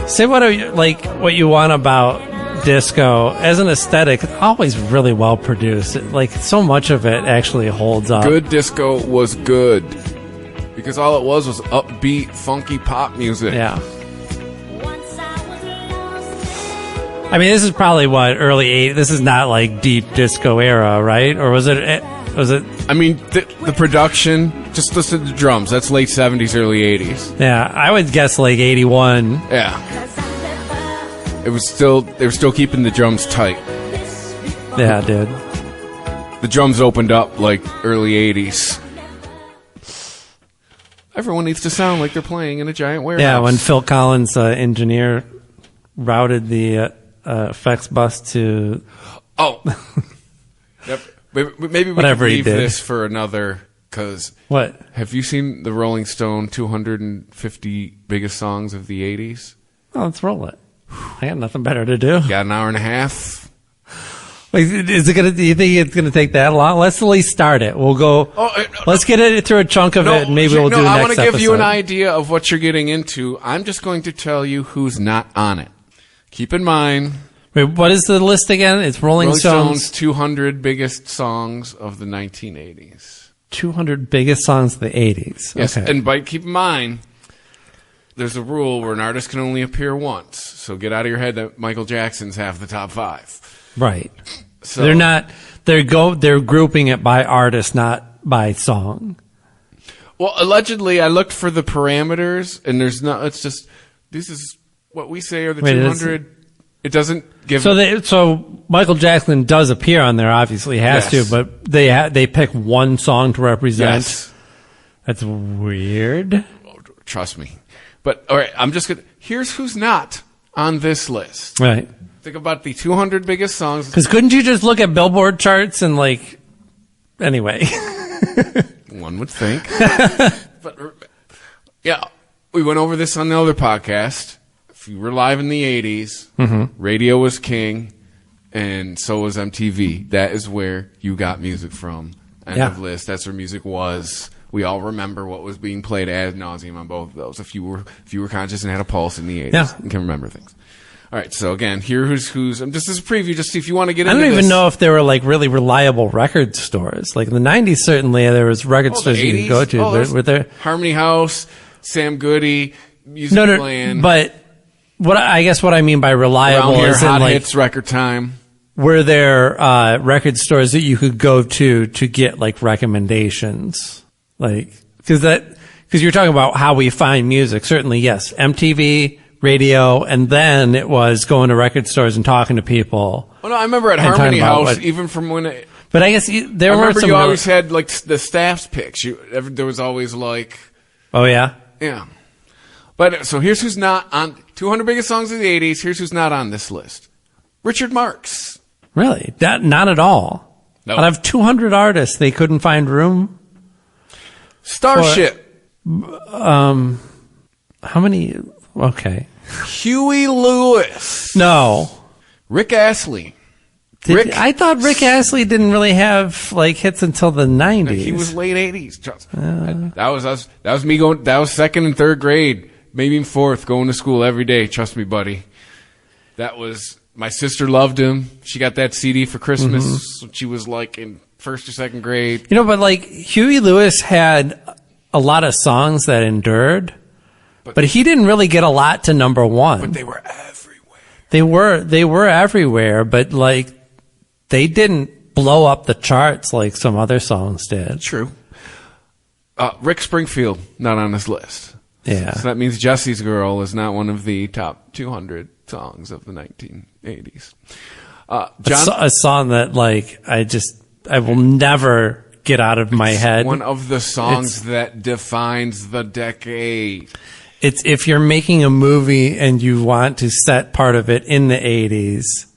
Say what you want about disco as an aesthetic. It's always really well produced. So much of it actually holds up. Good disco was good because all it was upbeat, funky pop music. Yeah. I mean, this is probably early 80s. This is not deep disco era, right? Or was it? I mean, the production. Just listen to the drums. That's late 70s, early 80s. Yeah, I would guess 81. Yeah. They were still keeping the drums tight. Yeah, dude. The drums opened up early 80s. Everyone needs to sound like they're playing in a giant warehouse. Yeah, when Phil Collins, engineer, routed the effects bus to... Oh. Yep. Maybe we can leave this for another... Because what? Have you seen the Rolling Stone 250 biggest songs of the 80s? Oh, let's roll it. I got nothing better to do. Got an hour and a half. Wait, is it gonna? Do you think it's gonna take that long? Let's at least start it. We'll go. Let's get it through a chunk of it, and maybe we'll do next episode. I want to give you an idea of what you're getting into. I'm just going to tell you who's not on it. Keep in mind. Wait, what is the list again? It's Rolling Stones 200 biggest songs of the 1980s. 200 biggest songs of the 80s. Yes, okay. and keep in mind, there's a rule where an artist can only appear once. So get out of your head that Michael Jackson's half the top 5. Right. So they're not. They're grouping it by artist, not by song. Well, allegedly, I looked for the parameters, and there's not. It's just this is what we say are the 200. It doesn't give. So Michael Jackson does appear on there. Obviously, has to, but they pick one song to represent. Yes. That's weird. Trust me. But all right, I'm just gonna. Here's who's not on this list. Right. Think about the 200 biggest songs. Because couldn't you just look at Billboard charts and anyway? One would think. But yeah, we went over this on the other podcast. If you were live in the 80s, radio was king, and so was MTV. That is where you got music from. End of list. That's where music was. We all remember what was being played ad nauseum on both of those. If you were conscious and had a pulse in the 80s, you can remember things. All right, so again, here who's just as a preview, just see if you want to get into this. I don't even know if there were really reliable record stores. Like in the 90s, certainly there was record stores you could go to. Were there Harmony House, Sam Goody, Musicland. But what I mean by reliable Around here, is Hot Hits, Record Time. Were there record stores that you could go to get recommendations? Because you're talking about how we find music. Certainly, yes, MTV, radio, and then it was going to record stores and talking to people. Well, no, I remember at Harmony House, even from when but I guess there were some. You always had the staff's picks. There was always oh yeah, yeah. But so here's who's not on 200 biggest songs of the 80s. Here's who's not on this list: Richard Marx. Really? Not at all. No. Out of 200 artists, they couldn't find room. Starship. How many? Okay. Huey Lewis. No. Rick Astley. I thought Rick Astley didn't really have hits until the 90s. He was late 80s. That was us. That was me going. That was second and third grade, maybe in fourth, going to school every day. Trust me, buddy. That was my sister loved him. She got that CD for Christmas when she was in first or second grade. But Huey Lewis had a lot of songs that endured. But he didn't really get a lot to number one. But they were everywhere. They were everywhere, but they didn't blow up the charts like some other songs did. True. Rick Springfield, not on this list. Yeah. So that means Jesse's Girl is not one of the top 200 songs of the 1980s. A song that I will never get out of my head. One of the songs that defines the decade. It's if you're making a movie and you want to set part of it in the 80s,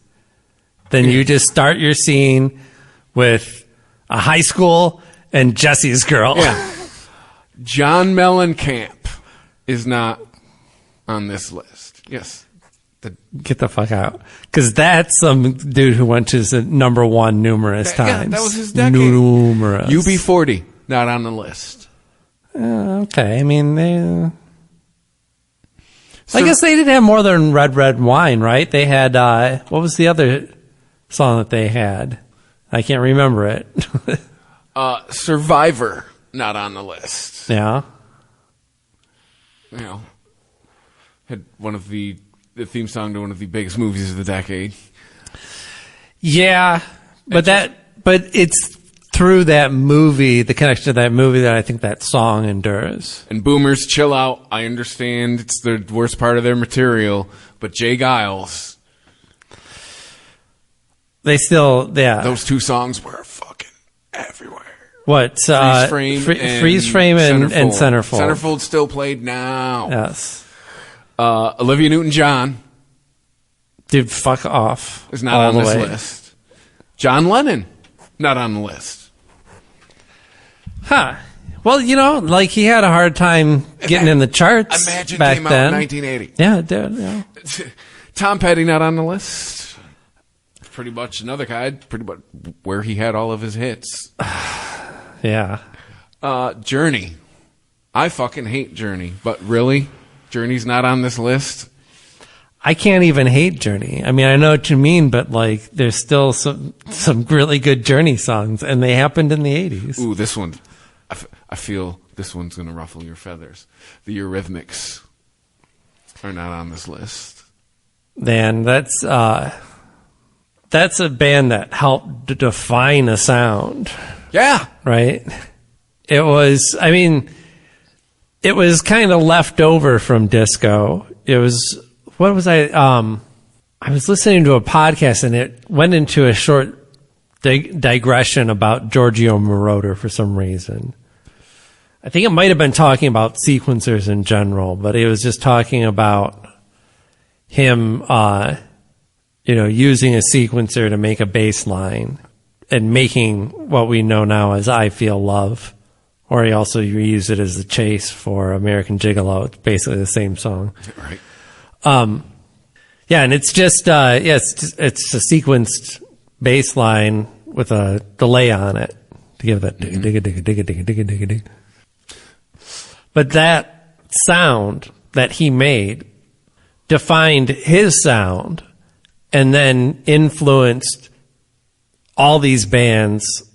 then you just start your scene with a high school and Jesse's Girl. Yeah. John Mellencamp is not on this list. Yes. Get the fuck out. Because that's some dude who went to number one numerous times. Yeah, that was his decade. Numerous. UB40, not on the list. Okay. I mean, I guess they didn't have more than Red Red Wine, right? They had, what was the other song that they had? I can't remember it. Survivor, not on the list. Yeah. Had one of the theme song to one of the biggest movies of the decade. Yeah, but it's through that movie, the connection to that movie, that I think that song endures. And Boomers, chill out. I understand it's the worst part of their material, but Jay Giles. They still, yeah. Those two songs were fucking everywhere. What? Freeze Frame and Centerfold. Centerfold still played now. Yes. Olivia Newton-John. Dude, fuck off. Is not on this list. John Lennon, not on the list. Huh. Well, he had a hard time getting in the charts Imagine back came then. out in 1980. Yeah, it did. Yeah. Tom Petty not on the list. Pretty much another guy, pretty much where he had all of his hits. Yeah. Journey. I fucking hate Journey, but really? Journey's not on this list? I can't even hate Journey. I mean, I know what you mean, but like, there's still some really good Journey songs, and they happened in the 80s. Ooh, this one, I feel this one's going to ruffle your feathers. The Eurythmics are not on this list. Man, that's a band that helped define a sound. Yeah. Right? It was kind of left over from disco. It was, what was I was listening to a podcast and it went into a short digression about Giorgio Moroder for some reason. I think it might have been talking about sequencers in general, but it was just talking about him, using a sequencer to make a bass line and making what we know now as I Feel Love. Or he also used it as the chase for American Gigolo. It's basically the same song. Right. Yeah, and it's just, it's a sequenced bass line with a delay on it to give that digga digga digga digga digga digga digga digga. But that sound that he made defined his sound and then influenced all these bands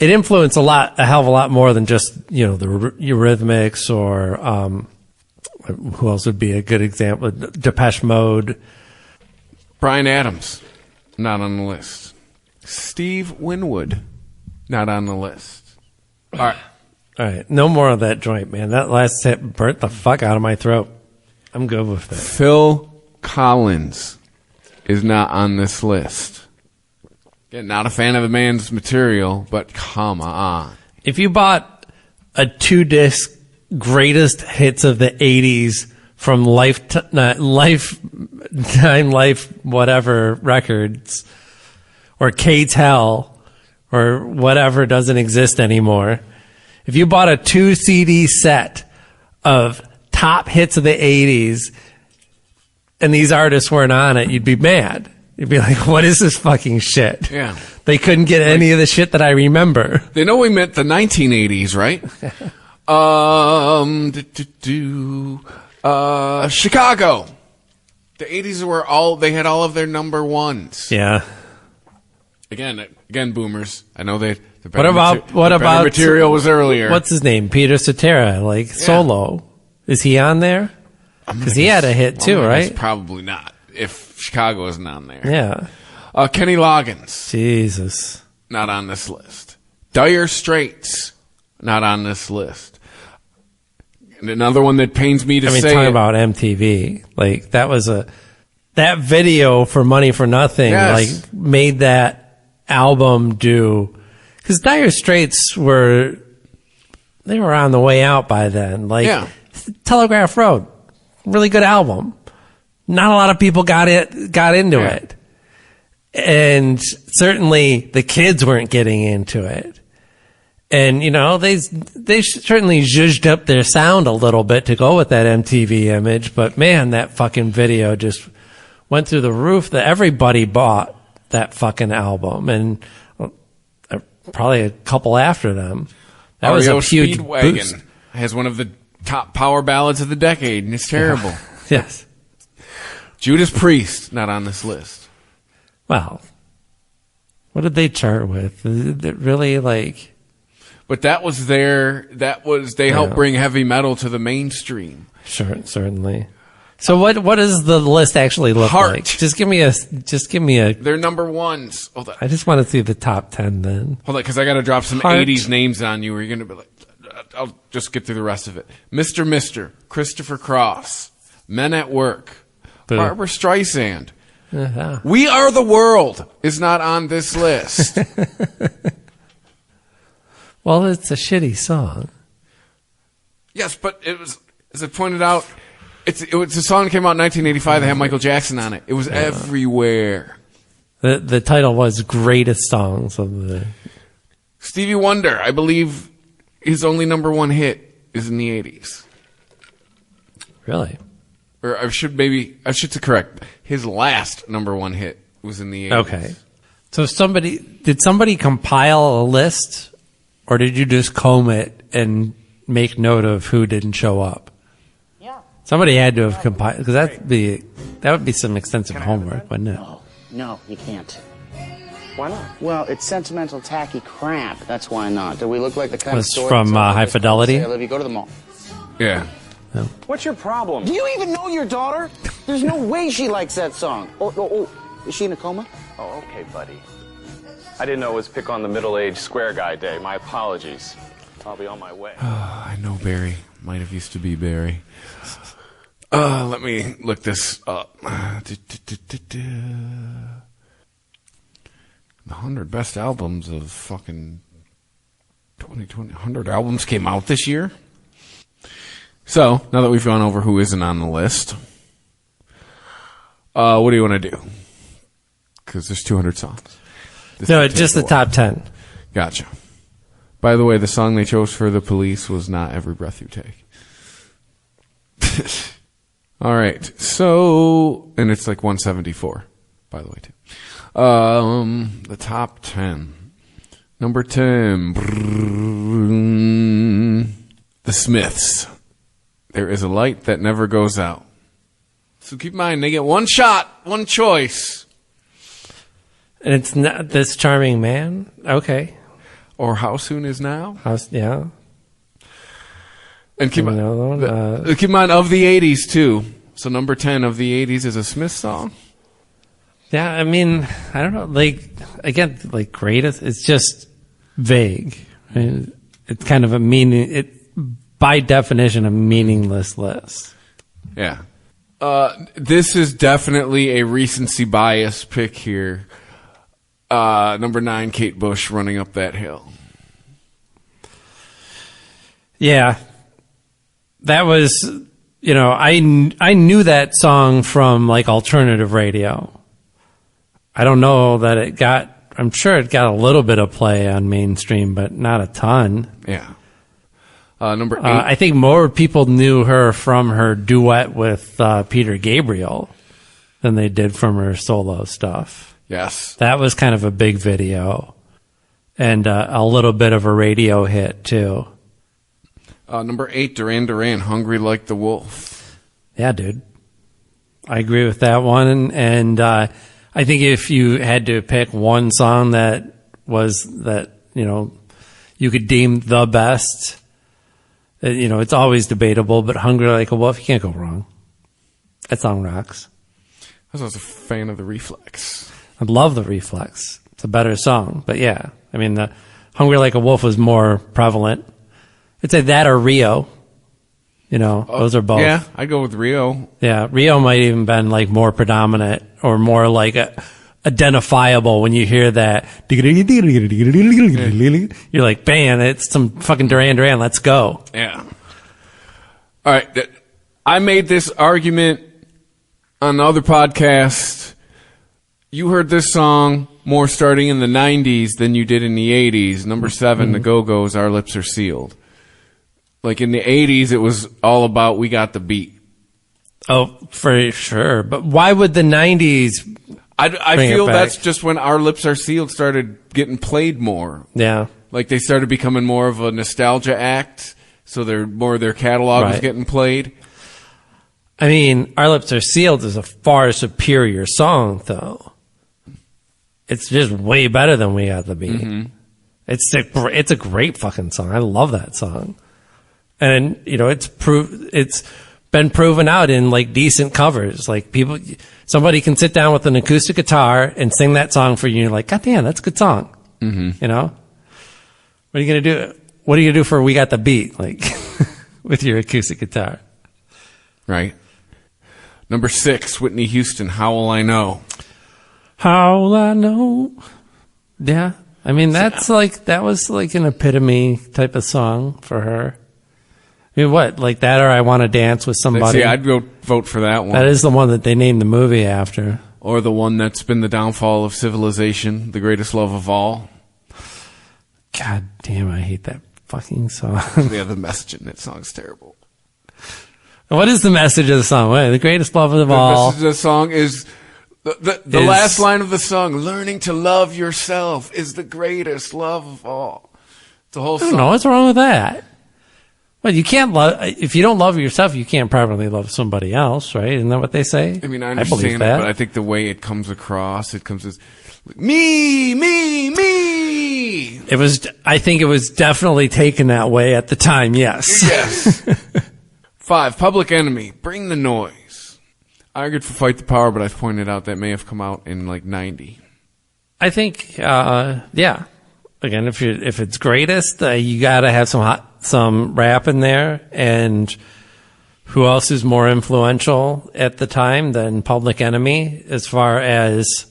it influenced a hell of a lot more than just, the Eurythmics or, who else would be a good example? Depeche Mode. Bryan Adams, not on the list. Steve Winwood, not on the list. All right. No more of that joint, man. That last hit burnt the fuck out of my throat. I'm good with that. Phil Collins is not on this list. Yeah, not a fan of the man's material, but come on. If you bought a 2-disc greatest hits of the 80s from Lifetime whatever records, or K-Tel, or whatever doesn't exist anymore, if you bought a 2 CD set of top hits of the 80s and these artists weren't on it, you'd be mad. You'd be like, what is this fucking shit? Yeah. They couldn't get any of the shit that I remember. They know we meant the 1980s, right? Chicago. The 80s were they had all of their number ones. Yeah. Again, boomers. I know the what about material was earlier. What's his name? Peter Cetera, solo. Is he on there? Because he had a hit too, right? Probably not. If Chicago isn't on there. Yeah. Kenny Loggins. Jesus. Not on this list. Dire Straits. Not on this list. And another one that pains me to say. Talking about MTV. Like, that video for Money for Nothing, made that album do. Because Dire Straits were on the way out by then. Telegraph Road. Really good album. Not a lot of people got into it. And certainly the kids weren't getting into it. And, they certainly zhuzhed up their sound a little bit to go with that MTV image. But man, that fucking video just went through the roof. That everybody bought that fucking album. And probably a couple after them. That was a huge boost. Has one of the top power ballads of the decade, and it's terrible. Yes. Judas Priest, not on this list. Well, what did they chart with? Is it really But they helped bring heavy metal to the mainstream. Sure, certainly. So what does the list actually look like? Just give me a. They're number ones. Hold on. I just want to see the top 10 then. Hold on, because I got to drop some 80s names on you where you're going to be like, I'll just get through the rest of it. Mr. Christopher Cross, Men at Work, Barbra Streisand. Uh-huh. We Are the World is not on this list. Well, it's a shitty song. Yes, but it was, as I pointed out, it was a song that came out in 1985 that had Michael Jackson on it. It was everywhere. The title was Greatest Songs of the... Stevie Wonder, I believe his only number one hit is in the 80s. Really? Or I should say correct. His last number one hit was in the 80s. Okay. So did somebody compile a list, or did you just comb it and make note of who didn't show up? Yeah. Somebody had to have compiled, because that would be some extensive homework, wouldn't it? No, you can't. Why not? Well, it's sentimental, tacky crap. That's why not. Do we look like the kind of Was store from High Fidelity? Say, I love you. Go to the mall. Yeah. No. What's your problem? Do you even know your daughter? There's no way she likes that song. Oh, is she in a coma? Oh, okay, buddy. I didn't know it was pick on the middle-aged square guy day. My apologies. I'll be on my way. I know Barry. Might have used to be Barry. Let me look this up. The 100 best albums of fucking 2020. 100 albums came out this year. So, now that we've gone over who isn't on the list, what do you want to do? Because there's 200 songs. No, just the top 10. Gotcha. By the way, the song they chose for The Police was not Every Breath You Take. All right. So, and it's like 174, by the way, too. The top 10. Number 10. The Smiths. There is a light that never goes out. So keep in mind, they get one shot, one choice. And it's not This Charming Man? Okay. Or How Soon Is Now? Yeah. And keep in mind, of the 80s, too. So number 10 of the 80s is a Smith song. Yeah, I mean, I don't know. Greatest, it's just vague. I mean, it's kind of by definition, a meaningless list. Yeah. This is definitely a recency bias pick here. Number 9, Kate Bush, Running Up That Hill. Yeah. That was, I knew that song from like alternative radio. I don't know that I'm sure it got a little bit of play on mainstream, but not a ton. Yeah. Number 8. I think more people knew her from her duet with Peter Gabriel than they did from her solo stuff. Yes. That was kind of a big video and a little bit of a radio hit, too. Number 8, Duran Duran, Hungry Like the Wolf. Yeah, dude. I agree with that one. And I think if you had to pick one song that you could deem the best, it's always debatable, but Hungry Like a Wolf, you can't go wrong. That song rocks. I was a fan of the Reflex. I love the Reflex. It's a better song. But yeah, I mean, the Hungry Like a Wolf was more prevalent. I'd say that or Rio. Those are both. Yeah, I'd go with Rio. Yeah, Rio might even been like more predominant or more like identifiable when you hear that. You're like, bam, it's some fucking Duran Duran. Let's go. Yeah. All right. I made this argument on the other podcast. You heard this song more starting in the 90s than you did in the 80s. Number 7, The Go-Go's, Our Lips Are Sealed. Like in the 80s, it was all about we got the beat. Oh, for sure. But why would the 90s... I feel that's just when Our Lips Are Sealed started getting played more. Yeah. Like they started becoming more of a nostalgia act, so more of their catalog was getting played. I mean, Our Lips Are Sealed is a far superior song, though. It's just way better than We Got the Beat. Mm-hmm. It's a great fucking song. I love that song. And, it's been proven out in like decent covers. Like somebody can sit down with an acoustic guitar and sing that song for you. And you're like, God damn, that's a good song. Mm-hmm. What are you going to do? What are you going to do for We Got the Beat? Like with your acoustic guitar. Right. Number 6, Whitney Houston, How Will I Know? How will I know? Yeah. I mean, that was like an epitome type of song for her. I mean, what? Like that or I Want to Dance with Somebody? Yeah, I'd go vote for that one. That is the one that they named the movie after. Or the one that's been the downfall of civilization, The Greatest Love of All. God damn, I hate that fucking song. Yeah, the message in that song's terrible. What is the message of the song? What, the greatest love of all. The message of the song is the last line of the song. Learning to love yourself is the greatest love of all. The whole song. No, what's wrong with that? Well, you can't love if you don't love yourself. You can't properly love somebody else, right? Isn't that what they say? I mean, I believe understand it, that. but I think the way it comes across, it comes as me. I think it was definitely taken that way at the time. Yes. Yes. 5, Public Enemy, Bring the Noise. I argued for Fight the Power, but I've pointed out that may have come out in like 90. I think, yeah. Again, if it's greatest, you got to have some rap in there. And who else is more influential at the time than Public Enemy as far as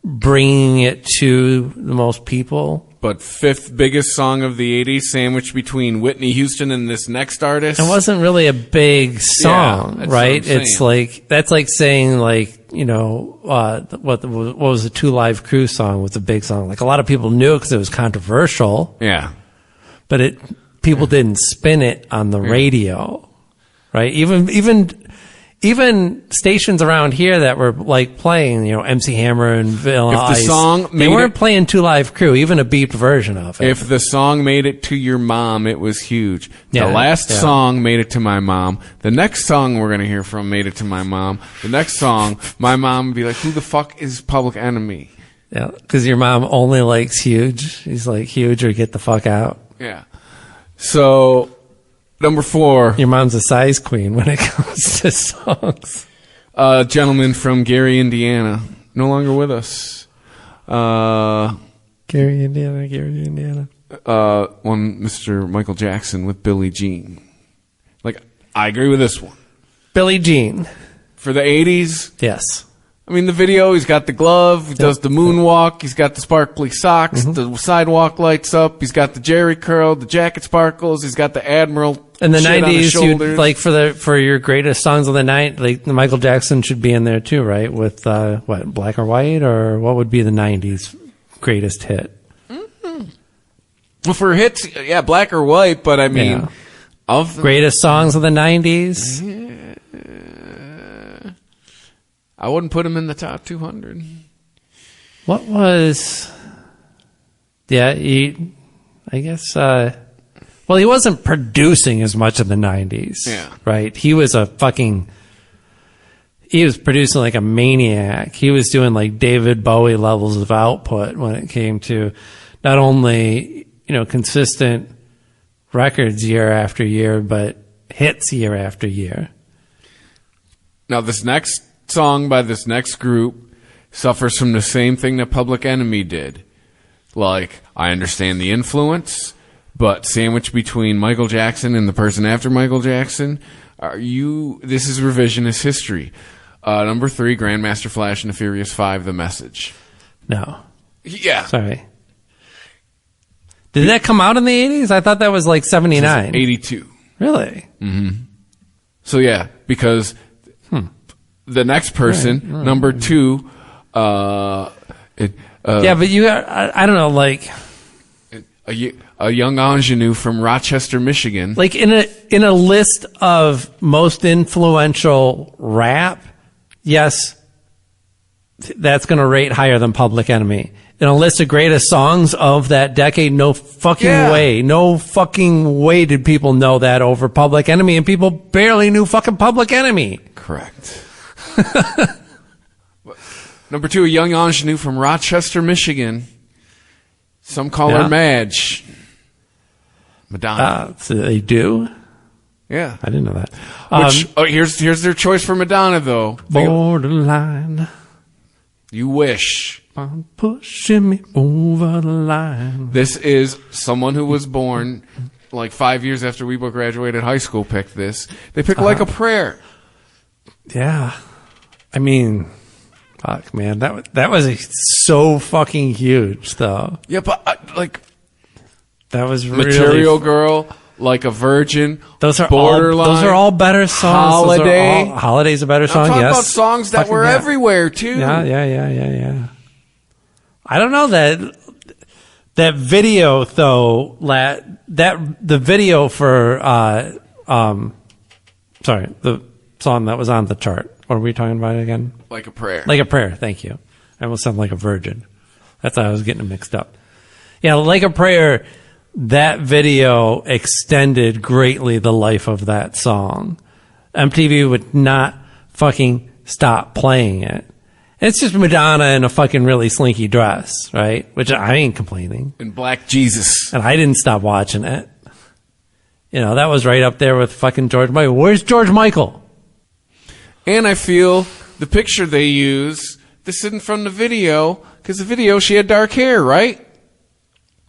bringing it to the most people? But 5th biggest song of the 80s, sandwiched between Whitney Houston and this next artist. It wasn't really a big song, right? It's like, that's like saying like, you know, what was the 2 Live Crew song was a big song. Like a lot of people knew it because it was controversial. Yeah. But people didn't spin it on the radio, right? Even stations around here that were like playing, you know, MC Hammer and Vanilla Ice, they weren't playing 2 Live Crew, even a beeped version of it. If the song made it to your mom, it was huge. Yeah, the last song made it to my mom. The next song we're going to hear from made it to my mom. The next song, my mom would be like, who the fuck is Public Enemy? Yeah, because your mom only likes Huge. He's like, Huge or get the fuck out. Yeah. So... Number 4. Your mom's a size queen when it comes to songs. Gentleman from Gary, Indiana. No longer with us. Gary, Indiana. One Mr. Michael Jackson with Billie Jean. Like, I agree with this one. Billie Jean. For the 80s? Yes. I mean, the video, he's got the glove, he does the moonwalk, he's got the sparkly socks, the sidewalk lights up, he's got the jerry curl, the jacket sparkles, he's got the Admiral in the shit 90s, you'd, like for your greatest songs of the night, like Michael Jackson should be in there too, right? With what, Black or White, or what would be the 90s greatest hit? Mm-hmm. Well, for hits, yeah, Black or White, but I mean, of the greatest songs of the 90s. Yeah. I wouldn't put him in the top 200. What was? Yeah, I guess. Well, he wasn't producing as much in the 90s. Yeah. Right? He was producing like a maniac. He was doing like David Bowie levels of output when it came to not only, you know, consistent records year after year, but hits year after year. Now, this next song by this next group suffers from the same thing that Public Enemy did. Like, I understand the influence, but sandwiched between Michael Jackson and the person after Michael Jackson, this is revisionist history. Number 3, Grandmaster Flash and the Furious 5, The Message. No. Yeah. Sorry. Did that come out in the 80s? I thought that was like 79. 82. Really? Mm-hmm. So yeah, because the next person, right. Number 2, yeah, but you got, I don't know, like a young ingenue from Rochester, Michigan. Like in a list of most influential rap, yes, that's going to rate higher than Public Enemy. In a list of greatest songs of that decade, no fucking way did people know that over Public Enemy, and people barely knew fucking Public Enemy. Correct. Number 2, a young ingenue from Rochester, Michigan. Some call her Madge. Madonna. So they do? Yeah. I didn't know that. Here's their choice for Madonna, though. Borderline. You wish. I'm pushing me over the line. This is someone who was born like 5 years after we both graduated high school picked this. They picked Like a Prayer. Yeah. I mean, fuck, man. That was so fucking huge, though. Yeah, but that was really... Material Girl, Like a Virgin, those are Borderline. Those are all better songs. Holiday. Holiday's a better song, I'm talking yes. about songs that were everywhere, too. Yeah. I don't know that video, though, the video for sorry, the song that was on the chart. What are we talking about again? Like a Prayer. Like a Prayer, thank you. I almost sound like a virgin. That's why I was getting it mixed up. Yeah, Like a Prayer, that video extended greatly the life of that song. MTV would not fucking stop playing it. It's just Madonna in a fucking really slinky dress, right? Which I ain't complaining. And Black Jesus. And I didn't stop watching it. You know, that was right up there with fucking George Michael. Where's George Michael? And I feel the picture they use, this isn't from the video, because the video she had dark hair, right?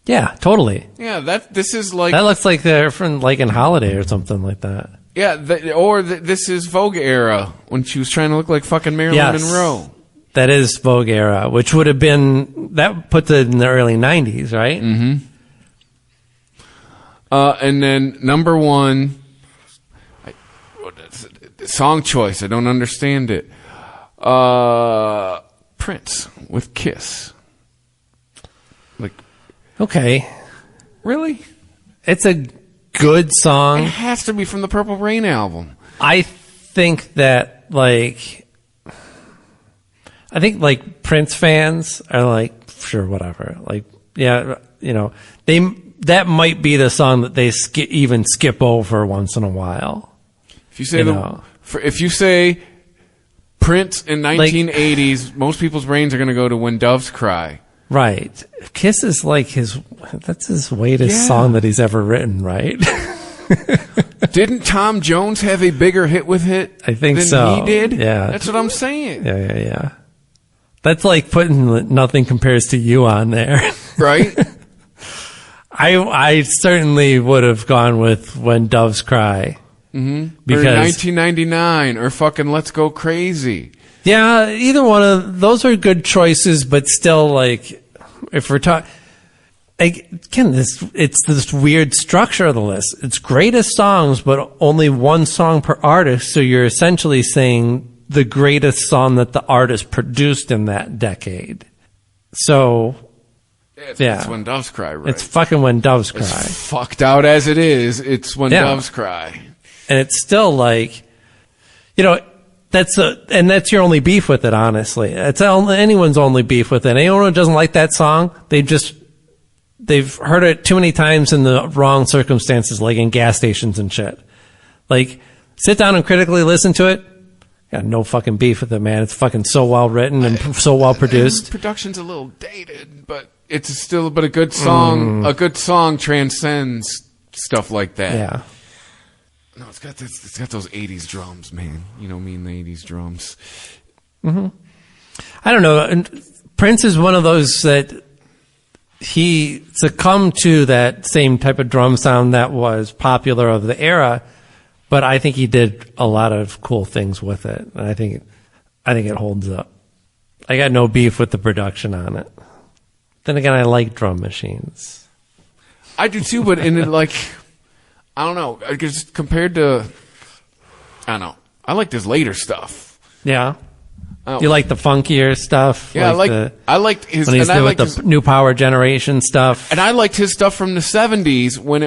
Yeah, totally. Yeah, this is like... That looks like they're from like in Holiday or something like that. Yeah, this is Vogue era, when she was trying to look like fucking Marilyn Monroe. That is Vogue era, which would have been, that puts it in the early 90s, right? Mm-hmm. And then number one, song choice, I don't understand it. Prince with Kiss. Like, okay. Really? It's a good song. It has to be from the Purple Rain album. I think that, like Prince fans are like, sure, whatever. Like, yeah, you know, that might be the song that they even skip over once in a while. If you say if you say Prince in 1980s, like, most people's brains are going to go to When Doves Cry. Right. Kiss is like that's his latest song that he's ever written, right? Didn't Tom Jones have a bigger hit with it I think than so. he did? Yeah. That's what I'm saying. Yeah. That's like putting Nothing Compares to You on there. Right? I certainly would have gone with When Doves Cry. Mm-hmm. Because, or 1999 or fucking Let's Go Crazy. Yeah, either one of those are good choices, but still, like, if we're talking, again, it's this weird structure of the list. It's greatest songs, but only one song per artist. So you're essentially saying the greatest song that the artist produced in that decade. So, it's When Doves Cry, right? It's fucking When Doves Cry. As fucked out as it is, it's When Doves Cry. And it's still like, you know, that's your only beef with it, honestly. It's anyone's only beef with it. Anyone who doesn't like that song, they've heard it too many times in the wrong circumstances, like in gas stations and shit. Like, sit down and critically listen to it. Got no fucking beef with it, man. It's fucking so well written and so well produced. Production's a little dated, but it's still a good song. A good song transcends stuff like that. Yeah. No, it's got those 80s drums, man. You know me and the 80s drums. Mm-hmm. I don't know. And Prince is one of those that he succumbed to that same type of drum sound that was popular of the era, but I think he did a lot of cool things with it. And I think it holds up. I got no beef with the production on it. Then again, I like drum machines. I do too, but in it, like, I don't know. Because compared to, I don't know. I like this later stuff. Yeah. You like the funkier stuff? Yeah, I liked his. When he's and I doing liked the his, New Power Generation stuff. And I liked his stuff from the 70s when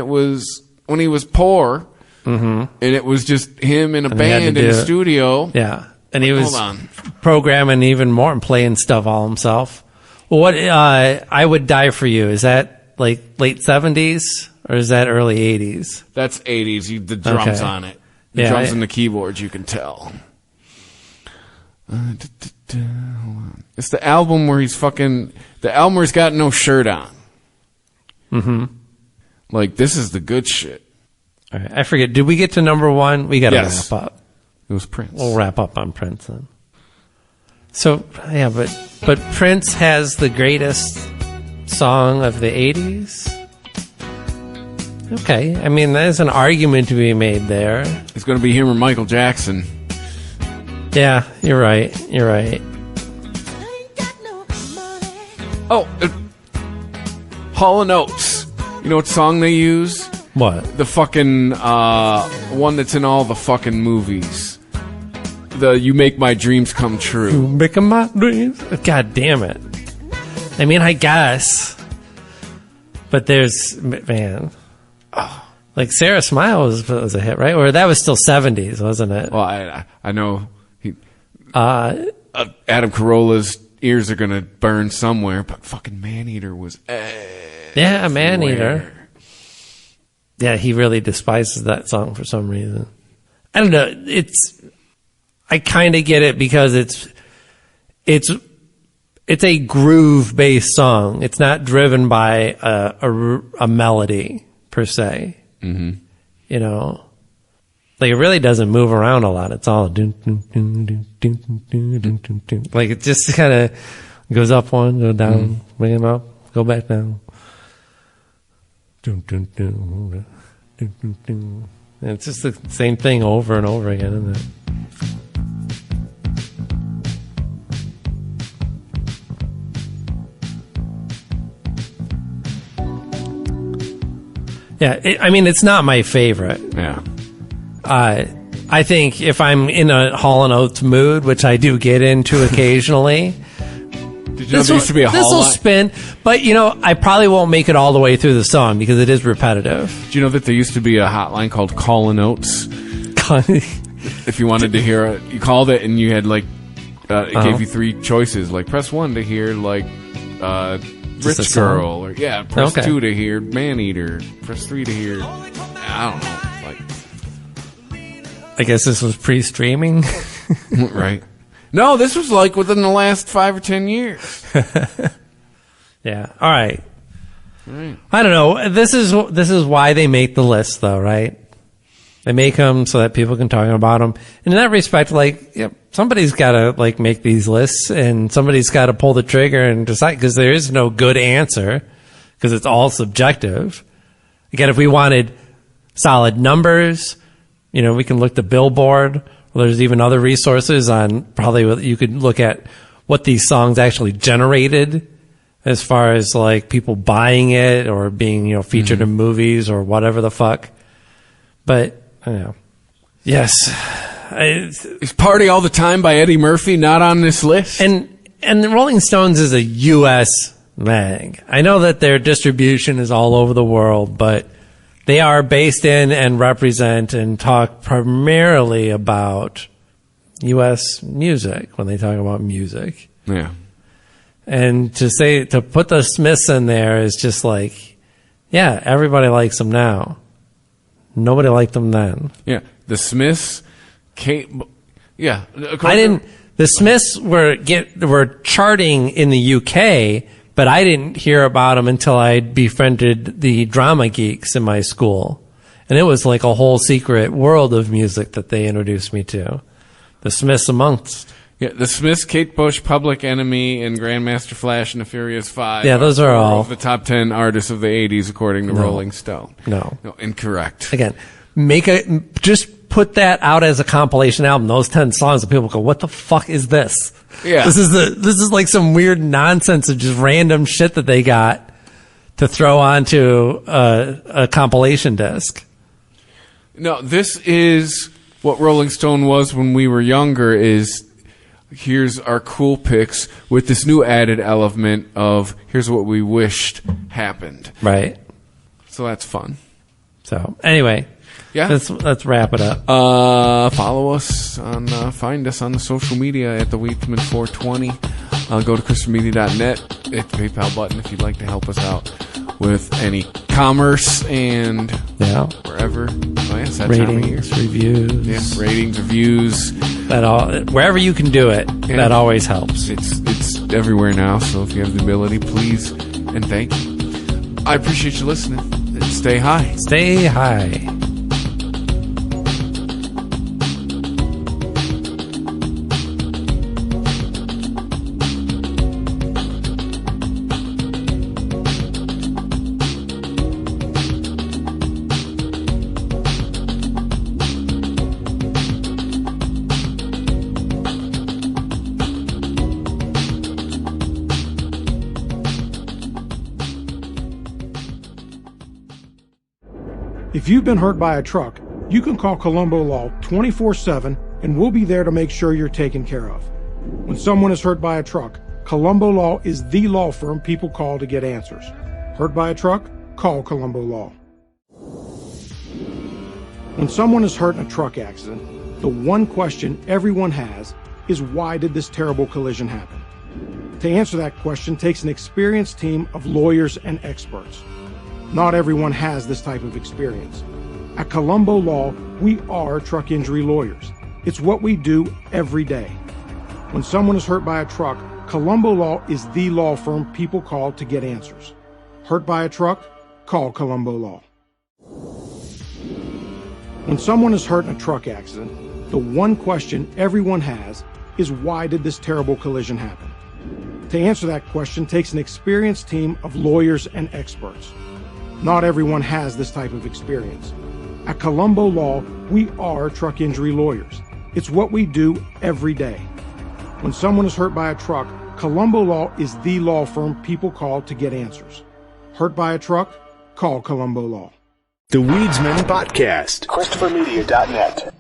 he was poor. Mm-hmm. And it was just him and a band in the studio. Yeah. And he was programming even more and playing stuff all himself. Well, what, I Would Die For You, is that like late 70s or is that early 80s? That's 80s. The drums on it. The drums and the keyboards, you can tell. It's the album where he's got no shirt on. Mm-hmm. Like, this is the good shit. All right, I forget. Did we get to number one? We got to wrap up. It was Prince. We'll wrap up on Prince then. So, yeah, but Prince has the greatest song of the 80s? Okay. I mean, there's an argument to be made there. It's going to be him or Michael Jackson. Yeah, you're right. You're right. Oh, Hall & Oates. You know what song they use? What? The fucking one that's in all the fucking movies. The You Make My Dreams Come True. You make my dreams. God damn it. I mean, I guess. But there's, man. Like Sarah Smile was a hit, right? Or that was still 70s, wasn't it? Well, I know Adam Carolla's ears are gonna burn somewhere, but fucking Maneater was yeah, Maneater. Yeah, he really despises that song for some reason. I don't know. I kind of get it because it's a groove based song. It's not driven by a melody per se. Mm-hmm. You know, like it really doesn't move around a lot. It's all like it just kind of goes up one, go down, bring him up, go back down. And it's just the same thing over and over again, isn't it? Yeah, I mean, it's not my favorite. Yeah. I think if I'm in a Hall & Oates mood, which I do get into occasionally, did you know there used to be a this will spin. But, you know, I probably won't make it all the way through the song because it is repetitive. Do you know that there used to be a hotline called Call & Oates? If you wanted to hear it, you called it and you had like, it gave you 3 choices. Like, press 1 to hear like, Rich Girl, or press 2 to hear Maneater, press 3 to hear, I don't know, like. I guess this was pre-streaming, right? No, this was like within the last 5 or 10 years. Yeah. All right. I don't know. This is why they make the list, though, right? They make them so that people can talk about them. And in that respect, like, somebody's got to like make these lists, and somebody's got to pull the trigger and decide, because there is no good answer, because it's all subjective. Again, if we wanted solid numbers, you know, we can look to Billboard. Well, there's even other resources on probably you could look at what these songs actually generated, as far as like people buying it or being, you know, featured in movies or whatever the fuck. But I don't know. Yes. Is Party All the Time by Eddie Murphy not on this list? And the Rolling Stones is a U.S. mag. I know that their distribution is all over the world, but they are based in and represent and talk primarily about U.S. music when they talk about music. Yeah. And to put the Smiths in there is just like, yeah, everybody likes them now. Nobody liked them then. Yeah. The Smiths came, yeah. The Smiths were charting in the UK, but I didn't hear about them until I befriended the drama geeks in my school. And it was like a whole secret world of music that they introduced me to. The Smiths amongst. Yeah, the Smiths, Kate Bush, Public Enemy, and Grandmaster Flash and the Furious Five. Yeah, those are all of the top 10 artists of the 80s, according to Rolling Stone. No, incorrect. Again, just put that out as a compilation album. Those 10 songs, and people go, "What the fuck is this?" Yeah, this is like some weird nonsense of just random shit that they got to throw onto a compilation disc. No, this is what Rolling Stone was when we were younger. Is here's our cool picks with this new added element of here's what we wished happened. Right. So that's fun. So anyway, yeah, let's wrap it up. Follow us on, find us on the social media at the Weepman 420. Go to ChristopherMedia.net. Hit the PayPal button if you'd like to help us out with any commerce and wherever. Oh, yes, that ratings, reviews. Yeah, ratings, reviews. Wherever you can do it, that always helps. It's everywhere now, so if you have the ability, please and thank you. I appreciate you listening. And stay high. Stay high. If you've been hurt by a truck, you can call Colombo Law 24/7 and we'll be there to make sure you're taken care of. When someone is hurt by a truck, Colombo Law is the law firm people call to get answers. Hurt by a truck? Call Colombo Law. When someone is hurt in a truck accident, the one question everyone has is, why did this terrible collision happen? To answer that question takes an experienced team of lawyers and experts. Not everyone has this type of experience. At Colombo Law, we are truck injury lawyers. It's what we do every day. When someone is hurt by a truck, Colombo Law is the law firm people call to get answers. Hurt by a truck? Call Colombo Law. When someone is hurt in a truck accident, the one question everyone has is, why did this terrible collision happen? To answer that question takes an experienced team of lawyers and experts. Not everyone has this type of experience. At Colombo Law, we are truck injury lawyers. It's what we do every day. When someone is hurt by a truck, Colombo Law is the law firm people call to get answers. Hurt by a truck? Call Colombo Law. The Weedsman Podcast. ChristopherMedia.net.